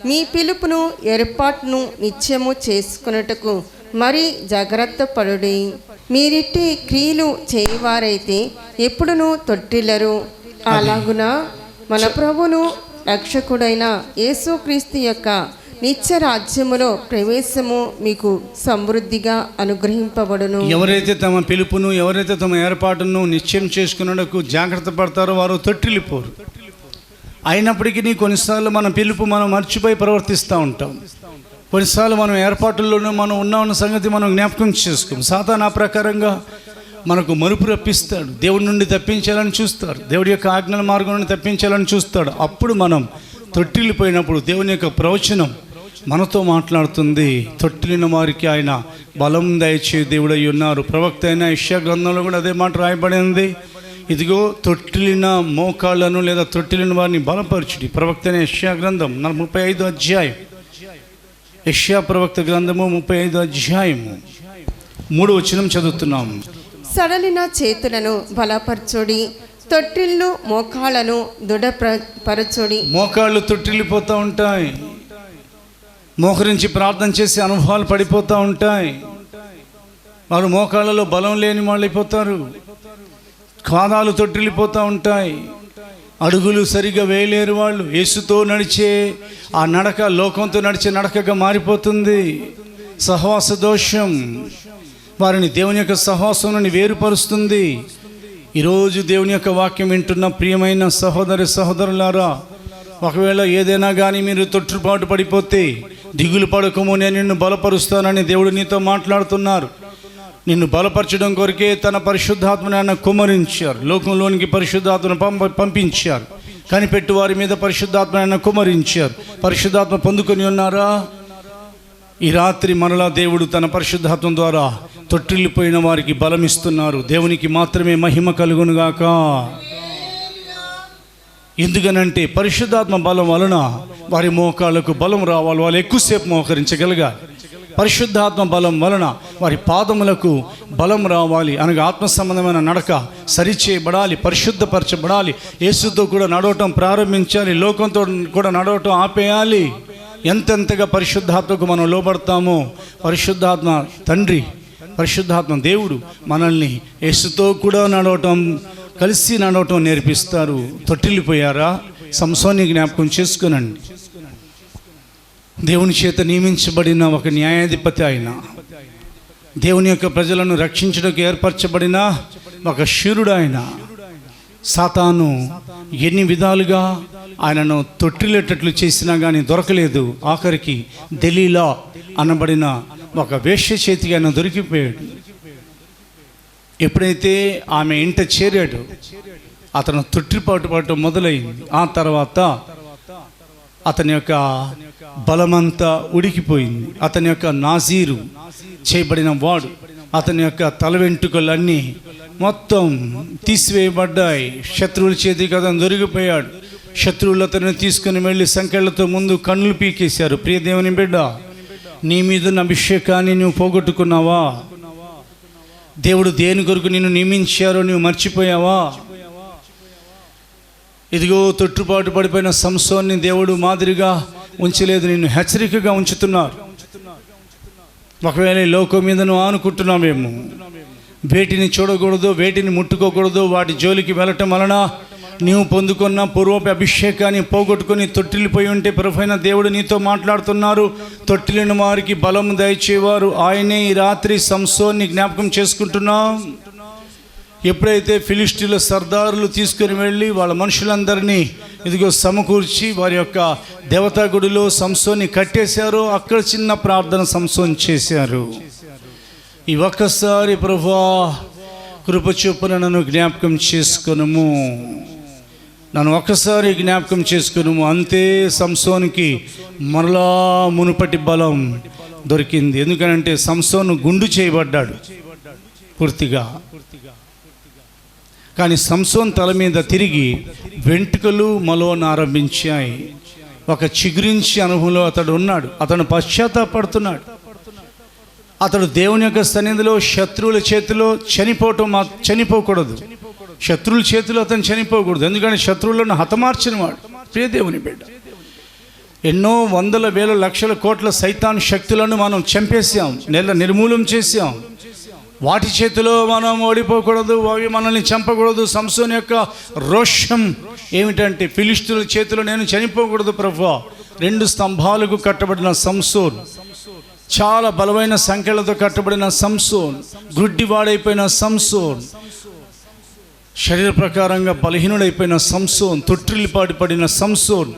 మీ పిలుపును, ఏర్పాటును నిత్యము చేసుకున్నట్టుకు మరి జాగ్రత్త పడుడి. మీరిట్టి క్రియలు చేయవారైతే ఎప్పుడునూ తొట్టిల్లరు. అలాగున మన ప్రభువును రక్షకుడైన యేసుక్రీస్తు యొక్క నిత్య రాజ్యములో ప్రవేశము మీకు సమృద్ధిగా అనుగ్రహింపబడును. ఎవరైతే తమ పిలుపును, ఎవరైతే తమ ఏర్పాటును నిశ్చయం చేసుకున్నకు జాగ్రత్త పడతారో వారు తొట్టిల్లిపోరు. అయినప్పటికీ కొన్నిసార్లు మన పిలుపు మనం మర్చిపోయి ప్రవర్తిస్తూ ఉంటాం. కొన్నిసార్లు మనం ఏర్పాటుల్లోనూ మనం ఉన్న సంగతి మనం జ్ఞాపకం చేసుకోం. సాతాను ఆ ప్రకారంగా మనకు మరుపు రప్పిస్తాడు. దేవుడి నుండి తప్పించాలని చూస్తాడు, దేవుడి యొక్క ఆజ్ఞల మార్గం నుండి తప్పించాలని చూస్తాడు. అప్పుడు మనం తొట్టిల్లిపోయినప్పుడు దేవుని యొక్క ప్రవచనం మనతో మాట్లాడుతుంది. తొట్టిలిన వారికి ఆయన బలం దయచే దేవుడై ఉన్నారు. ప్రవక్త అయిన యెషయా గ్రంథంలో కూడా అదే మాట రాయబడింది. ఇదిగో తొట్టిలిన మోకాళ్ళను లేదా తొట్టిలిన వారిని బలపరచుడి. ప్రవక్త అయిన యెషయా గ్రంథం 35వ అధ్యాయం, యెషయా ప్రవక్త గ్రంథము 35వ అధ్యాయము 3వ వచనం చదువుతున్నాము. సడలిన చేతులను బలపరచుడి, తొట్టిల్లు మోకాళ్ళను దృఢపరచుడి. మోకాళ్ళు తొట్టిల్లిపోతూ ఉంటాయి, మోకరించి ప్రార్థన చేసే అనుభవాలు పడిపోతూ ఉంటాయి. వారు మోకాళ్ళలో బలం లేని వాళ్ళు అయిపోతారు. కాదాలు తొట్టిల్లిపోతూ ఉంటాయి, అడుగులు సరిగా వేయలేరు. వాళ్ళు యేసుతో నడిచే ఆ నడక లోకంతో నడిచే నడకగా మారిపోతుంది. సహవాస దోషం వారిని దేవుని యొక్క సహవాసం నుండి వేరుపరుస్తుంది. ఈరోజు దేవుని యొక్క వాక్యం వింటున్న ప్రియమైన సహోదరి సహోదరులారా, ఒకవేళ ఏదైనా కానీ మీరు తొట్టుపాటు పడిపోతే దిగులు పడకము, నేను నిన్ను బలపరుస్తానని దేవుడు నీతో మాట్లాడుతున్నారు. నిన్ను బలపరచడం కొరకే తన పరిశుద్ధాత్మని ఆయన కుమ్మరించారు. లోకంలోనికి పరిశుద్ధాత్మను పంపించారు. కనిపెట్టు వారి మీద పరిశుద్ధాత్మని ఆయన కుమ్మరించారు. పరిశుద్ధాత్మ పొందుకొని ఉన్నారా? ఈ రాత్రి మరలా దేవుడు తన పరిశుద్ధాత్మ ద్వారా తొట్టిల్లిపోయిన వారికి బలం ఇస్తున్నారు. దేవునికి మాత్రమే మహిమ కలుగునుగాక. ఎందుకనంటే పరిశుద్ధాత్మ బలం వలన వారి మోకాళ్ళకు బలం రావాలి, వాళ్ళు ఎక్కువసేపు మోకరించగలగాలి. పరిశుద్ధాత్మ బలం వలన వారి పాదములకు బలం రావాలి, అనగా ఆత్మ సంబంధమైన నడక సరిచేయబడాలి, పరిశుద్ధపరచబడాలి. యేసుతో కూడా నడవటం ప్రారంభించాలి, లోకంతో కూడా నడవటం ఆపేయాలి. ఎంతెంతగా పరిశుద్ధాత్మకు మనం లోబడతామో పరిశుద్ధాత్మ తండ్రి, పరిశుద్ధాత్మ దేవుడు మనల్ని యేసుతో కూడా నడవటం, కలిసి నడవటం నేర్పిస్తారు. తొట్టిల్లిపోయారా? సంసోన్ని జ్ఞాపకం చేసుకునండి. దేవుని చేత నియమించబడిన ఒక న్యాయాధిపతి ఆయన, దేవుని యొక్క ప్రజలను రక్షించడానికి ఏర్పరచబడిన ఒక శూరుడు ఆయన. సాతాను ఎన్ని విధాలుగా ఆయనను తొట్టిల్లేటట్లు చేసినా కానీ దొరకలేదు. ఆఖరికి దెలీలా అనబడిన ఒక వేశ్య చేతికి ఆయన దొరికిపోయాడు. ఎప్పుడైతే ఆమె ఇంట చేరాడు, అతను తొట్టిపాటు పడటం మొదలైంది. ఆ తర్వాత అతని యొక్క బలమంతా ఉడికిపోయింది. అతని యొక్క నాజీరు చేయబడిన వాడు, అతని యొక్క తల వెంట్రుకలన్నీ మొత్తం తీసివేయబడ్డాయి. శత్రువుల చేతికి అతను దొరికిపోయాడు. శత్రువులు అతను తీసుకుని వెళ్ళి సంకెళ్లతో ముందు కన్నులు పీకేశారు. ప్రియ దేవుని బిడ్డ, నీ మీదున్న అభిషేకాన్ని నువ్వు పోగొట్టుకున్నావా? దేవుడు దేని కొరకు నిన్ను నియమించారో నువ్వు మర్చిపోయావా? ఇదిగో తొట్టుపాటు పడిపోయిన సంసోన్ని దేవుడు మాదిరిగా ఉంచలేదు, నిన్ను హెచ్చరికగా ఉంచుతున్నారు. ఒకవేళ ఈ లోకం మీద నువ్వు ఆనుకుంటున్నావేమో, వేటిని చూడకూడదు, వేటిని ముట్టుకోకూడదు, వాటి జోలికి వెళ్ళటం వలన నీవు పొందుకున్న పూర్వపు అభిషేకాన్ని పోగొట్టుకొని తొట్టిల్లిపోయి ఉంటే ప్రభువైన దేవుడు నీతో మాట్లాడుతున్నారు. తొట్టిలిన వారికి బలం దయచేవారు ఆయనే. ఈ రాత్రి సంసోన్ని జ్ఞాపకం చేసుకుంటున్నాం. ఎప్పుడైతే ఫిలిస్టీల సర్దారులు తీసుకుని వెళ్ళి వాళ్ళ మనుషులందరినీ ఇదిగో సమకూర్చి వారి యొక్క దేవతా గుడిలో సంసోన్ని కట్టేశారో, అక్కడ చిన్న ప్రార్థన సంసోన్ చేశారు. ఈ ఒక్కసారి ప్రభువా కృప చొప్పున నన్ను జ్ఞాపకం చేసుకొనుము, నన్ను ఒక్కసారి జ్ఞాపకం చేసుకును. అంతే సంసోన్కి మరలా మునుపటి బలం దొరికింది. ఎందుకనంటే సంసోను గుండు చేయబడ్డాడు పూర్తిగా. కానీ సంసోన్ తల మీద తిరిగి వెంట్రుకలు మొలవన ఆరంభించాయి. ఒక చిగురించి అనుభవంలో అతడు ఉన్నాడు. అతను పశ్చాత్తాపడుతున్నాడు. అతడు దేవుని యొక్క సన్నిధిలో శత్రువుల చేతిలో చనిపోకూడదు. శత్రువుల చేతిలో అతను చనిపోకూడదు. ఎందుకంటే శత్రువులను హతమార్చిన వాడు. ప్రియ దేవుని బిడ్డ, ఎన్నో వందల వేల లక్షల కోట్ల సైతాన్ శక్తులను మనం చంపేసాం, నిర్మూలం చేసాం. వాటి చేతిలో మనం ఓడిపోకూడదు, అవి మనల్ని చంపకూడదు. సంసోను యొక్క రోషం ఏమిటంటే, ఫిలిష్తీయుల చేతిలో నేను చనిపోకూడదు ప్రభువా, 2 స్తంభాలకు కట్టబడిన సంసోన్, చాలా బలమైన సంఖ్యలతో కట్టబడిన సంసోన్, గుడ్డివాడైపోయిన సంసోన్, శరీర ప్రకారంగా బలహీనుడైపోయిన సంసోన్, తొట్టిల్లిపాటు పడిన సంసోన్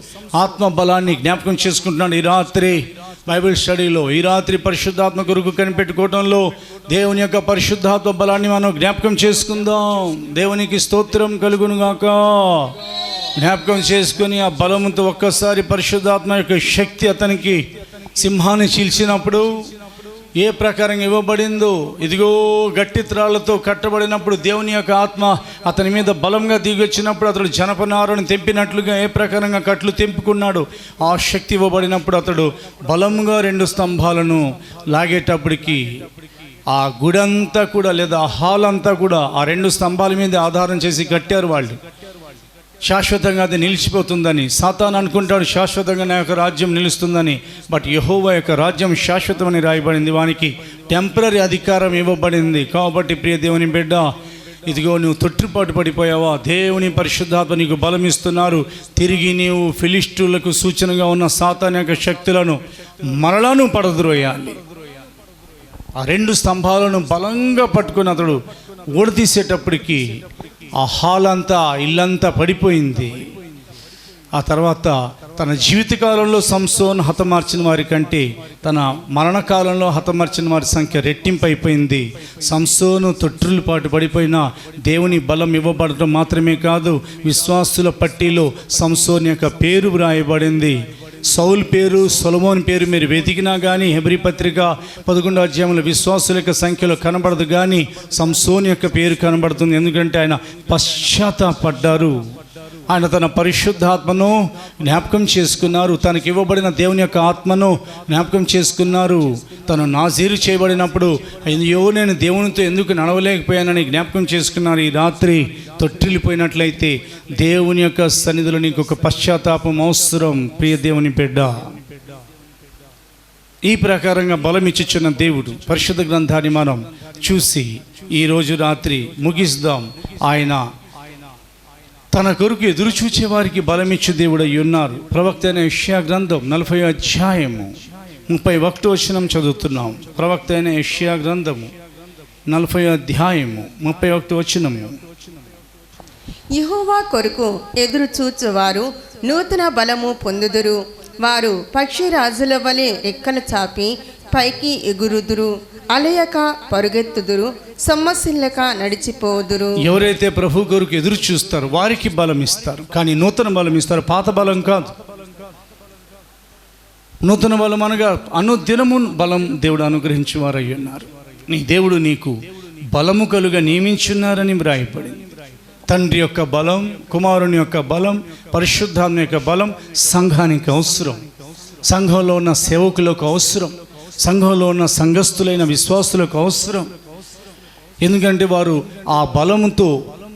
ఆత్మ బలాన్ని జ్ఞాపకం చేసుకుంటున్నాడు. ఈ రాత్రి బైబిల్ స్టడీలో, ఈ రాత్రి పరిశుద్ధాత్మ కొరకు కనిపెట్టుకోవడంలో దేవుని యొక్క పరిశుద్ధాత్మ బలాన్ని మనం జ్ఞాపకం చేసుకుందాం. దేవునికి స్తోత్రం కలుగునుగాక. జ్ఞాపకం చేసుకుని ఆ బలముతో ఒక్కసారి పరిశుద్ధాత్మ యొక్క శక్తి అతనికి సింహాన్ని చీల్చినప్పుడు ఏ ప్రకారంగా ఇవ్వబడిందో, ఇదిగో గట్టి త్రాళ్లతో కట్టబడినప్పుడు దేవుని యొక్క ఆత్మ అతని మీద బలంగా దిగొచ్చినప్పుడు అతడు జనపనారను తెంపినట్లుగా ఏ ప్రకారంగా కట్లు తెంపుకున్నాడు, ఆ శక్తి ఇవ్వబడినప్పుడు అతడు బలంగా 2 స్తంభాలను లాగేటప్పటికి ఆ గుడంతా కూడా లేదా ఆ హాల్ అంతా కూడా ఆ 2 స్తంభాల మీద ఆధారం చేసి కట్టారు వాళ్ళు. శాశ్వతంగా అది నిలిచిపోతుందని. సాతాను అనుకుంటాడు శాశ్వతంగా నా యొక్క రాజ్యం నిలుస్తుందని. బట్ యెహోవా యొక్క రాజ్యం శాశ్వతమని రాయబడింది. వానికి టెంపరరీ అధికారం ఇవ్వబడింది. కాబట్టి ప్రియ దేవుని బిడ్డ, ఇదిగో నువ్వు తొట్టిపాటు పడిపోయావా? దేవుని పరిశుద్ధాత్మ నీకు బలం ఇస్తున్నారు. తిరిగి నీవు ఫిలిష్టులకు సూచనగా ఉన్న సాతాను యొక్క శక్తులను మరలను పడద్రోయాలి. ఆ 2 స్తంభాలను బలంగా పట్టుకుని అతడు ఓడతీసేటప్పటికి ఆ హాల్ అంతా, ఇల్లంతా పడిపోయింది. ఆ తర్వాత తన జీవితకాలంలో సంసోన్ హతమార్చిన వారి కంటే తన మరణకాలంలో హతమార్చిన వారి సంఖ్య రెట్టింపు అయిపోయింది. సంసోను తొట్టిల్లిపాటు పడిపోయిన దేవుని బలం ఇవ్వబడటం మాత్రమే కాదు, విశ్వాసుల పట్టీలో సంసోన్ యొక్క పేరు వ్రాయబడింది. సౌల్ పేరు, సొలొమోన్ పేరు మీరు వెతికినా కానీ హెబ్రీ పత్రిక 11వ అధ్యాయంలో విశ్వాసుల యొక్క సంఖ్యలో కనబడదు, కానీ సంసోన్ యొక్క పేరు కనబడుతుంది. ఎందుకంటే ఆయన పశ్చాత్తాపడ్డారు. ఆయన తన పరిశుద్ధాత్మను జ్ఞాపకం చేసుకున్నారు. తనకి ఇవ్వబడిన దేవుని యొక్క ఆత్మను జ్ఞాపకం చేసుకున్నారు. తను నాజీరు చేయబడినప్పుడు అయ్యో నేను దేవునితో ఎందుకు నడవలేకపోయానని జ్ఞాపకం చేసుకున్నారు. ఈ రాత్రి తొట్టిల్లిపోయినట్లయితే దేవుని యొక్క సన్నిధిలో నీకు ఒక పశ్చాత్తాపం అవసరం. ప్రియ దేవుని బిడ్డ, ఈ ప్రకారంగా బలం ఇచ్చుచున్న దేవుడు పరిశుద్ధ గ్రంథాన్ని మనం చూసి ఈరోజు రాత్రి ముగిస్తాం. ఆయన తన కొరకు ఎదురు చూచే వారికి బలమిచ్చు దేవుడై ఉన్నారు. ప్రవక్త అయిన యెషయా గ్రంథం 40వ అధ్యాయము 31వ వచనం చదువుతున్నాం. ప్రవక్త అయిన యెషయా గ్రంథము 40వ అధ్యాయము 31వ వచనము. యెహోవా కొరకు ఎదురు చూచువారు నూతన బలము పొందుదురు. వారు పక్షిరాజుల వలె రెక్కలు చాపి పైకి ఎగురుదురు. అలయక పరుగెత్తుదురు, సొమ్మసిల్లక నడిచిపోదురు. ఎవరైతే ప్రభు కొరకు ఎదురు చూస్తారో వారికి బలం ఇస్తారు, కానీ నూతన బలం ఇస్తారు, పాత బలం కాదు. నూతన బలం అనగా అనుదినము బలం దేవుడు అనుగ్రహించి వారై ఉన్నారు. నీ దేవుడు నీకు బలము కలుగా నియమించున్నారని వ్రాయబడింది. తండ్రి యొక్క బలం, కుమారుని యొక్క బలం, పరిశుద్ధాత్మ యొక్క బలం సంఘానికి అవసరం. సంఘంలో ఉన్న సేవకులకు అవసరం. సంఘంలో ఉన్న సంఘస్థులైన విశ్వాసులకు అవసరం. ఎందుకంటే వారు ఆ బలముతో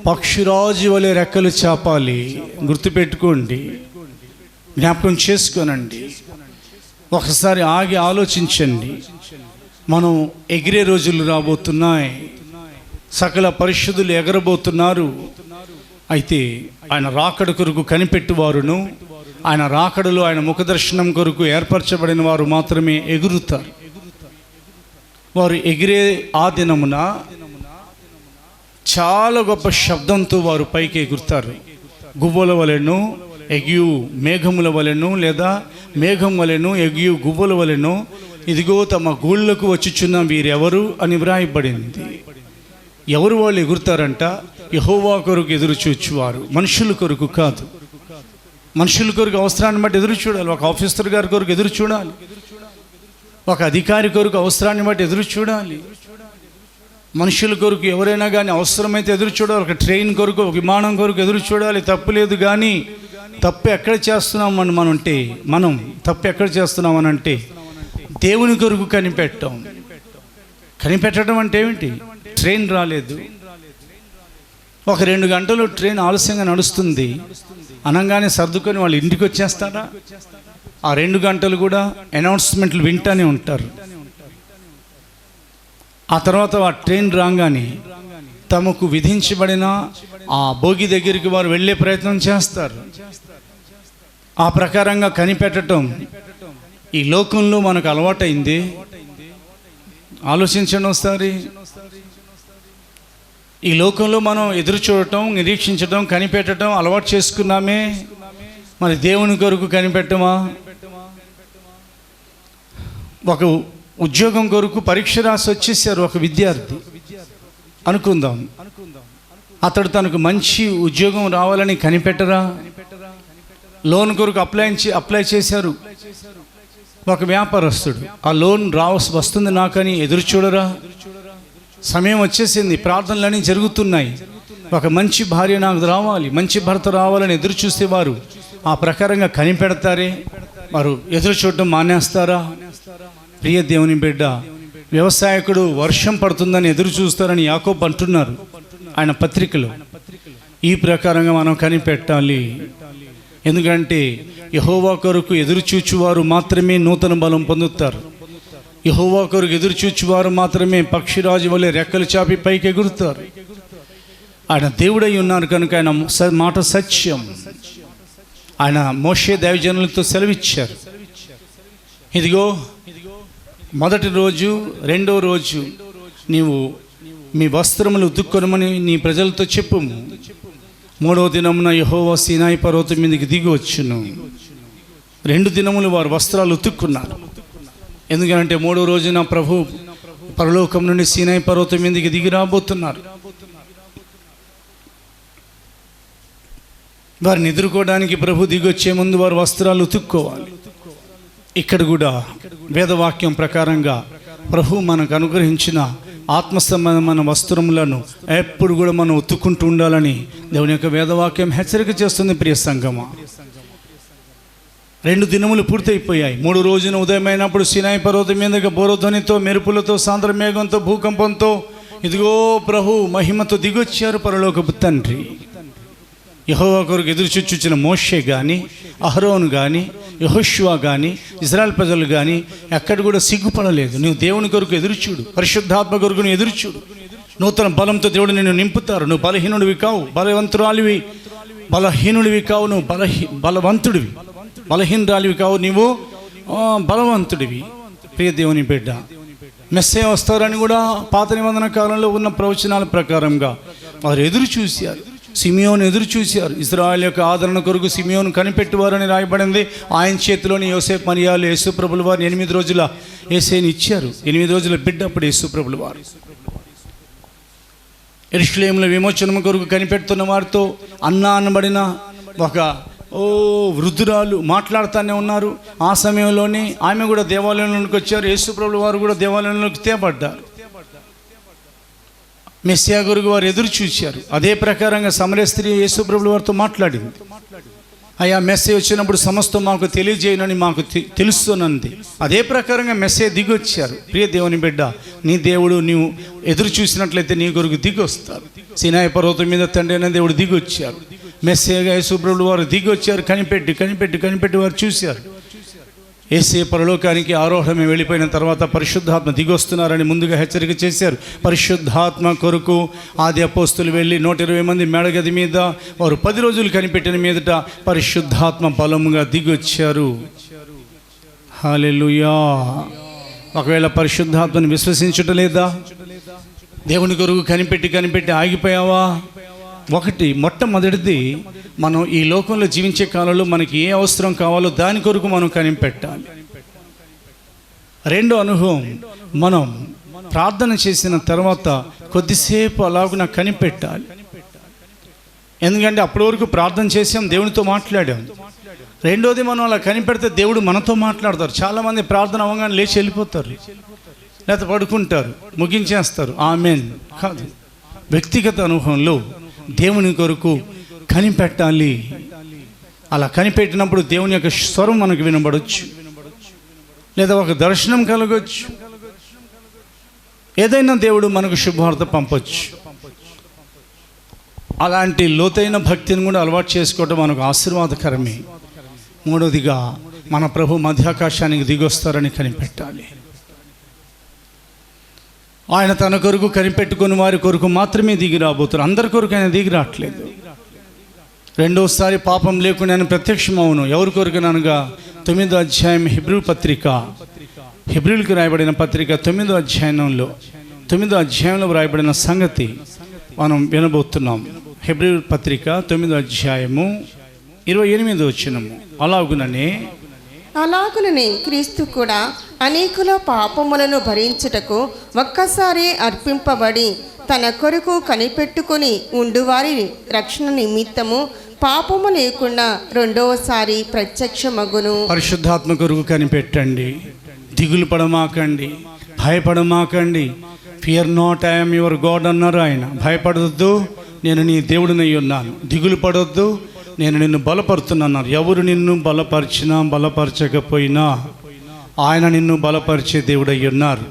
పక్షిరాజు వలె రెక్కలు చాపాలి. గుర్తుపెట్టుకోండి, జ్ఞాపకం చేసుకోనండి. ఒకసారి ఆగి ఆలోచించండి. మనం ఎగిరే రోజులు రాబోతున్నాయి. సకల పరిశుద్ధులు ఎగరబోతున్నారు. అయితే ఆయన రాకడ కొరకు కనిపెట్టువారును, ఆయన రాకడలో ఆయన ముఖదర్శనం కొరకు ఏర్పరచబడిన వారు మాత్రమే ఎగురుతారు. వారు ఎగిరే ఆ దినమున చాలా గొప్ప శబ్దంతో వారు పైకి ఎగురుతారు. గువ్వల వలెను ఎగియు మేఘముల వలెను, లేదా మేఘం వలెను ఎగియు గువ్వల వలెను ఇదిగో తమ గూళ్ళకు వచ్చుచున్న వీరెవరు అని వ్రాయబడింది. ఎవరు వాళ్ళు ఎగురుతారంట? యెహోవా కొరకు ఎదురు చూచువారు, మనుషుల కొరకు కాదు. మనుషుల కొరకు అవసరాన్ని బట్టి ఎదురు చూడాలి. ఒక ఆఫీసర్ గారి కొరకు ఎదురు చూడాలి, ఒక అధికారి కొరకు అవసరాన్ని బట్టి ఎదురు చూడాలి. మనుషుల కొరకు ఎవరైనా కానీ అవసరమైతే ఎదురు చూడాలి. ఒక ట్రైన్ కొరకు, ఒక విమానం కొరకు ఎదురు చూడాలి, తప్పు లేదు. కానీ తప్పు ఎక్కడ చేస్తున్నామని మనం తప్పు ఎక్కడ చేస్తున్నామనంటే దేవుని కొరకు కనిపెట్టడం అంటే ఏమిటి? ట్రైన్ రాలేదు, ఒక 2 గంటలు ట్రైన్ ఆలస్యంగా నడుస్తుంది అనగానే సర్దుకొని వాళ్ళు ఇంటికి వచ్చేస్తారా? ఆ 2 గంటలు కూడా అనౌన్స్మెంట్లు వింటానే ఉంటారు. ఆ తర్వాత ఆ ట్రైన్ రాగానే తమకు విధించబడిన ఆ భోగి దగ్గరికి వారు వెళ్ళే ప్రయత్నం చేస్తారు. ఆ ప్రకారంగా కనిపెట్టడం ఈ లోకంలో మనకు అలవాటైంది. ఆలోచించండి ఒకసారి. ఈ లోకంలో మనం ఎదురు చూడటం, నిరీక్షించడం, కనిపెట్టడం అలవాటు చేసుకున్నామే. మరి దేవుని కొరకు కనిపెట్టమా? ఒక ఉద్యోగం కొరకు పరీక్ష రాసి వచ్చేసారు ఒక విద్యార్థి అనుకుందాం. అతడు తనకు మంచి ఉద్యోగం రావాలని కనిపెట్టరా? లోన్ కొరకు అప్లై చేశారు. ఒక వ్యాపారస్తుడు ఆ లోన్ వస్తుంది నాకని ఎదురు చూడరా? సమయం వచ్చేసింది, ప్రార్థనలన్నీ జరుగుతున్నాయి, ఒక మంచి భార్య నాకు రావాలి, మంచి భర్త రావాలని ఎదురు చూసేవారు ఆ ప్రకారంగా కనిపెడతారే? వారు ఎదురు చూడటం మానేస్తారా? ప్రియ దేవుని బిడ్డ, వ్యవసాయకుడు వర్షం పడుతుందని ఎదురు చూస్తారని యాకోబు అంటున్నారు ఆయన పత్రికలో. ఈ ప్రకారంగా మనం కనిపెట్టాలి. ఎందుకంటే యెహోవా కొరకు ఎదురు చూచువారు మాత్రమే నూతన బలం పొందుతారు. యెహోవా కొరకు ఎదురు చూచువారు మాత్రమే పక్షిరాజు వలె రెక్కలు చాపి పైకి ఎగురుతారు. ఆయన దేవుడై ఉన్నారు కనుక ఆయన మాట సత్యం. ఆయన మోషే దైవజనులతో సెలవిచ్చారు. ఇదిగో మొదటి రోజు, రెండో రోజు నీవు మీ వస్త్రములు ఉతుక్కొనమని నీ ప్రజలతో చెప్పుము. మూడవ దినమున యెహోవా సీనాయి పర్వతం మీదకి దిగి వచ్చును. 2 దినములు వారు వస్త్రాలు ఉతుక్కున్నారు. ఎందుకంటే 3వ రోజున ప్రభు పరలోకం నుండి సీనాయి పర్వతం మీదకి దిగి రాబోతున్నారు. వారిని ఎదుర్కోవడానికి ప్రభు దిగి వచ్చే ముందు వారు వస్త్రాలు ఉతుక్కోవాలి. ఇక్కడ కూడా వేదవాక్యం ప్రకారంగా ప్రభు మనకు అనుగ్రహించిన ఆత్మసంబంధమైన వస్త్రములను ఎప్పుడు కూడా మనం ఉతుక్కుంటూ ఉండాలని దేవుని యొక్క వేదవాక్యం హెచ్చరిక చేస్తుంది. ప్రియ సంగమా, 2 దినములు పూర్తయిపోయాయి. 3 రోజున ఉదయమైనప్పుడు సీనాయి పర్వతం మీదగా బోరధ్వనితో, మెరుపులతో, సాంద్ర మేఘంతో, భూకంపంతో ఇదిగో ప్రభు మహిమతో దిగొచ్చారు పరలోకపు తండ్రి. యెహోవా కొరకు ఎదురు చూచిన మోషే కానీ, అహరోను కానీ, యెహోషువ కానీ, ఇజ్రాయెల్ ప్రజలు కానీ ఎక్కడ కూడా సిగ్గుపడలేదు. నువ్వు దేవుని కొరకు ఎదురుచూడు, పరిశుద్ధాత్మ కొరకు నువ్వు ఎదురుచూడు. నూతన బలంతో దేవుడు నిన్ను నింపుతారు. నువ్వు బలహీనుడివి కావు, బలహీనుడివి కావు, నువ్వు బలవంతుడివి. బలహీనురాలివి కావు, నీవు బలవంతుడివి. ప్రియ దేవుని బిడ్డ, మెస్సయ్య వస్తారని కూడా పాత నిబంధన కాలంలో ఉన్న ప్రవచనాల ప్రకారంగా వారు ఎదురు చూశారు. సిమియోను ఎదురు చూశారు. ఇశ్రాయేలు యొక్క ఆదరణ కొరకు సిమియోను కనిపెట్టువారని రాయబడింది. ఆయన చేతిలోని యోసేపు మరియాలు యేసు ప్రభుల వారిని 8 రోజుల యేసేని ఇచ్చారు. 8 రోజుల బిడ్డ అప్పుడు యేసు ప్రభుల వారు. యెరూషలేములో విమోచనం కొరకు కనిపెడుతున్న వారితో అన్న అనబడిన ఒక వృద్ధురాలు మాట్లాడుతూనే ఉన్నారు. ఆ సమయంలోనే ఆమె కూడా దేవాలయంలోకి వచ్చారు. యేసు ప్రభుల వారు కూడా దేవాలయంలోకి తేబడ్డారు. మెస్సియా కొరకు వారు ఎదురు చూశారు. అదే ప్రకారంగా సమరయ స్త్రీ యేసు ప్రభుల వారితో మాట్లాడింది. అయ్యా, మెస్సే వచ్చినప్పుడు సమస్తం మాకు తెలియజేయనని మాకు తెలుస్తున్నది. అదే ప్రకారంగా మెస్సే దిగి వచ్చారు. ప్రియ దేవుని బిడ్డ, నీ దేవుడు నీవు ఎదురు చూసినట్లయితే నీ కొరకు దిగి వస్తారు. సీనాయి పర్వతం మీద తండ్రి అయిన దేవుడు దిగి వచ్చారు. మెస్సేగా యేసు ప్రభుల వారు దిగి వచ్చారు. కనిపెట్టి వారు చూశారు. యేసే పరలోకానికి ఆరోహణమే వెళ్ళిపోయిన తర్వాత పరిశుద్ధాత్మ దిగొస్తున్నారని ముందుగా హెచ్చరిక చేశారు. పరిశుద్ధాత్మ కొరకు ఆది అపోస్తులు వెళ్ళి 120 మంది మేడగది మీద వారు 10 రోజులు కనిపెట్టిన మీదట పరిశుద్ధాత్మ బలముగా దిగొచ్చారు. హల్లెలూయా. ఒకవేళ పరిశుద్ధాత్మని విశ్వసించటం లేదా? దేవుని కొరకు కనిపెట్టి ఆగిపోయావా? మొట్టమొదటిది మనం ఈ లోకంలో జీవించే కాలంలో మనకి ఏ అవసరం కావాలో దాని కొరకు మనం కనిపెట్టాలి. రెండో అనుభవం, మనం ప్రార్థన చేసిన తర్వాత కొద్దిసేపు అలాగున కనిపెట్టాలి. ఎందుకంటే అప్పటి వరకు ప్రార్థన చేసాం, దేవునితో మాట్లాడాం. రెండోది, మనం అలా కనిపెడితే దేవుడు మనతో మాట్లాడతారు. చాలామంది ప్రార్థన అవ్వగానే లేచి వెళ్ళిపోతారు, లేకపోతే పడుకుంటారు, ముగించేస్తారు. ఆమేన్ కాదు. వ్యక్తిగత అనుభవంలో దేవుని కొరకు కనిపెట్టాలి. అలా కనిపెట్టినప్పుడు దేవుని యొక్క స్వరం మనకు వినబడవచ్చు, లేదా ఒక దర్శనం కలగవచ్చు, ఏదైనా దేవుడు మనకు శుభవార్త పంపొచ్చు. అలాంటి లోతైన భక్తిని కూడా అలవాటు చేసుకోవడం మనకు ఆశీర్వాదకరమే. మూడవదిగా, మన ప్రభు మధ్యాకాశానికి దిగొస్తారని కనిపెట్టాలి. ఆయన తన కొరకు కనిపెట్టుకుని వారి కొరకు మాత్రమే దిగి రాబోతున్నారు. అందరి కొరకు ఆయన దిగి రావట్లేదు. రెండోసారి పాపం లేకుండా ఆయన ప్రత్యక్షమవును. ఎవరి కొరకునగా 9వ అధ్యాయం హెబ్రీ పత్రిక, హెబ్రీలకు రాయబడిన పత్రిక 9వ అధ్యాయంలో రాయబడిన సంగతి మనం వినబోతున్నాం. హెబ్రీ పత్రిక 9వ అధ్యాయము 28వ వచనము. అలాగుననే క్రీస్తు కూడా అనేకుల పాపములను భరించుటకు ఒక్కసారి అర్పింపబడి తన కొరకు కనిపెట్టుకొని ఉండువారి రక్షణ నిమిత్తము పాపము లేకుండా రెండవసారి ప్రత్యక్షమగును. పరిశుద్ధాత్మ కొరకు కనిపెట్టండి, దిగులు పడమాకండి, భయపడమాకండి. Fear not, I am your God అన్నారు ఆయన. భయపడొద్దు, నేను నీ దేవుడినై ఉన్నాను. దిగులు పడొద్దు, నేను నిన్ను బలపరుతున్నాను. ఎవరు నిన్ను బలపరిచినా బలపరచకపోయినా ఆయన నిన్ను బలపరిచే దేవుడై ఉన్నారు.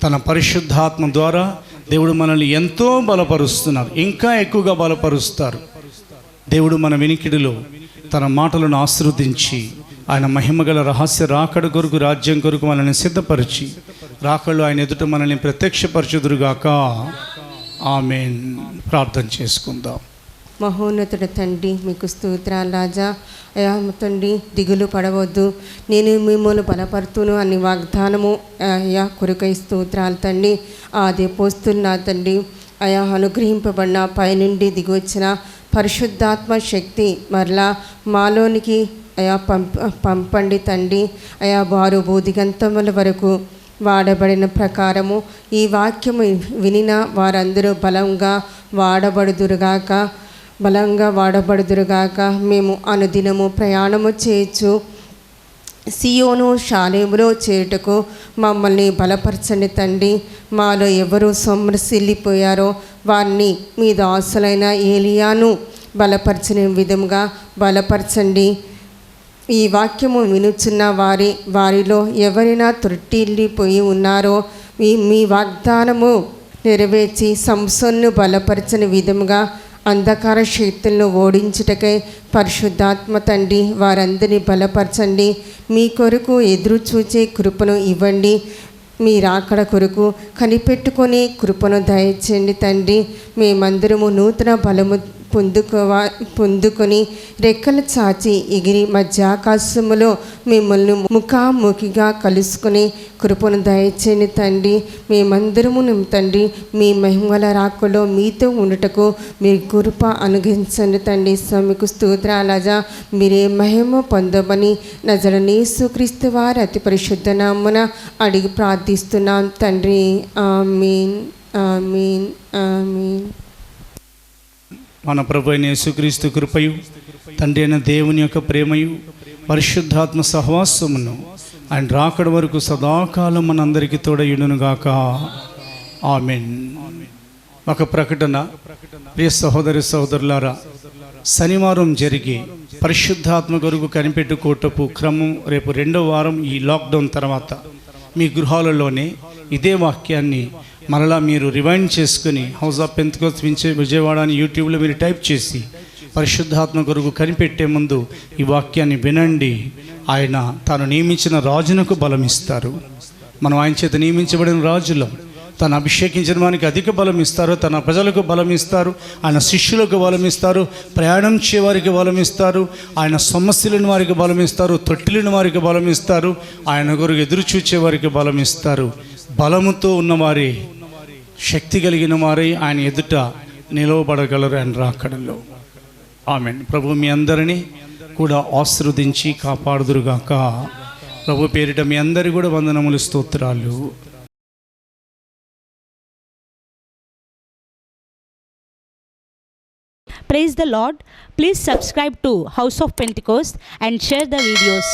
తన పరిశుద్ధాత్మ ద్వారా దేవుడు మనల్ని ఎంతో బలపరుస్తున్నారు, ఇంకా ఎక్కువగా బలపరుస్తారు. దేవుడు మన వినికిడిలో తన మాటలను ఆశీర్వదించి ఆయన మహిమగల రహస్య రాకడ కొరకు, రాజ్యం కొరకు మనల్ని సిద్ధపరిచి రాకళ్ళు ఆయన ఎదుట మనల్ని ప్రత్యక్షపరచుదురుగాక. ఆమేన్. ప్రార్థన చేసుకుందాం. మహోన్నతుడ తండ్రి, మీకు స్తోత్రాలు రాజా. అయా తండ్రి, దిగులు పడవద్దు, నేను మిమ్మల్ని బలపరుతును అని వాగ్దానము అయా కొరకై స్తోత్రాలు తండ్రి. అదే పోస్తున్నా తండ్రి అయా అనుగ్రహింపబడిన పైనుండి దిగివచ్చిన పరిశుద్ధాత్మ శక్తి మరలా మాలోనికి అయా పంపండి తండ్రి. అయా వారు బోధిగంతముల వరకు వాడబడిన ప్రకారము ఈ వాక్యము వినిన వారందరూ బలంగా వాడబడుదురుగాక. మేము అనుదినము ప్రయాణము చేయొచ్చు సియోను షాలేములో చేయుటకు మమ్మల్ని బలపరచండి తండ్రి. మాలో ఎవరు సొమ్మసిల్లిపోయారో వారిని మీ దాసులైన ఏలియాను బలపరచిన విధముగా బలపరచండి. ఈ వాక్యము వినుచున్న వారిలో ఎవరైనా త్రుట్టిల్లిపోయి ఉన్నారో మీ వాగ్దానము నెరవేర్చి సంసోన్ను బలపరచని విధముగా అంధకార శక్తులను ఓడించుటకై పరిశుద్ధాత్మ తండ్రి వారందరినీ బలపరచండి. మీ కొరకు ఎదురు చూచే కృపను ఇవ్వండి. మీ రాకడ కొరకు కనిపెట్టుకొని కృపను దయచేయండి తండ్రి. మేమందరము నూతన బలము పొందుకొని రెక్కలు చాచి ఎగిరి మధ్యాకాశములో మిమ్మల్ని ముఖాముఖిగా కలుసుకొని కృపను దయచేయండి తండ్రి. మేమందరము తండ్రి మీ మహిమల రాకలో మీతో ఉండుటకు మీరు కృప అనుగ్రహించండి తండ్రి. స్వామికు స్తోత్రాలజా. మీరే మహిమ పొందమని నజరేయుడైన యేసుక్రీస్తు వారి అతి పరిశుద్ధ నామమున అడిగి ప్రార్థిస్తున్నాం తండ్రి. ఆమేన్, ఆమేన్, ఆమేన్. మన ప్రభు అయిన యేసుక్రీస్తు కృపయు, తండ్రి అయిన దేవుని యొక్క ప్రేమయు, పరిశుద్ధాత్మ సహవాసమును ఆయన రాకడ వరకు సదాకాలం మనందరికీ తోడయుడునుగాక. ఆమేన్. ఒక ప్రకటన. ప్రియ సహోదరులారా, శనివారం జరిగి పరిశుద్ధాత్మ కొరకు కనిపెట్టుకోవటపు క్రమం రేపు 2వ వారం. ఈ లాక్డౌన్ తర్వాత మీ గృహాలలోనే ఇదే వాక్యాన్ని మరలా మీరు రివైండ్ చేసుకుని హౌస్ ఆఫ్ పెంతెకోస్త్ విజయవాడ అని యూట్యూబ్లో మీరు టైప్ చేసి పరిశుద్ధాత్మ కొరకు కనిపెట్టే ముందు ఈ వాక్యాన్ని వినండి. ఆయన తాను నియమించిన రాజునకు బలమిస్తారు. మనం ఆయన చేత నియమించబడిన రాజులం. తను అభిషేకించిన వారికి అధిక బలం ఇస్తారు. తన ప్రజలకు బలం ఇస్తారు. ఆయన శిష్యులకు బలం ఇస్తారు. ప్రయాణం చేయవారికి బలం ఇస్తారు. ఆయన సమస్యలను వారికి బలం ఇస్తారు. తొట్టిలిన వారికి బలం ఇస్తారు. ఆయన కొరకు ఎదురు చూచే వారికి బలం ఇస్తారు. బలముతో ఉన్నవారే, శక్తి కలిగిన వారే ఆయన ఎదుట నిలవబడగలరు ఆయన రాకడలో. ఆమేన్. ప్రభు మీ అందరినీ కూడా ఆశీర్వదించి కాపాడుదురుగాక. ప్రభు పేరిట మీ అందరి కూడా వందనములు, స్తోత్రాలు. Praise the Lord. Please subscribe to House of Pentecost and share the videos.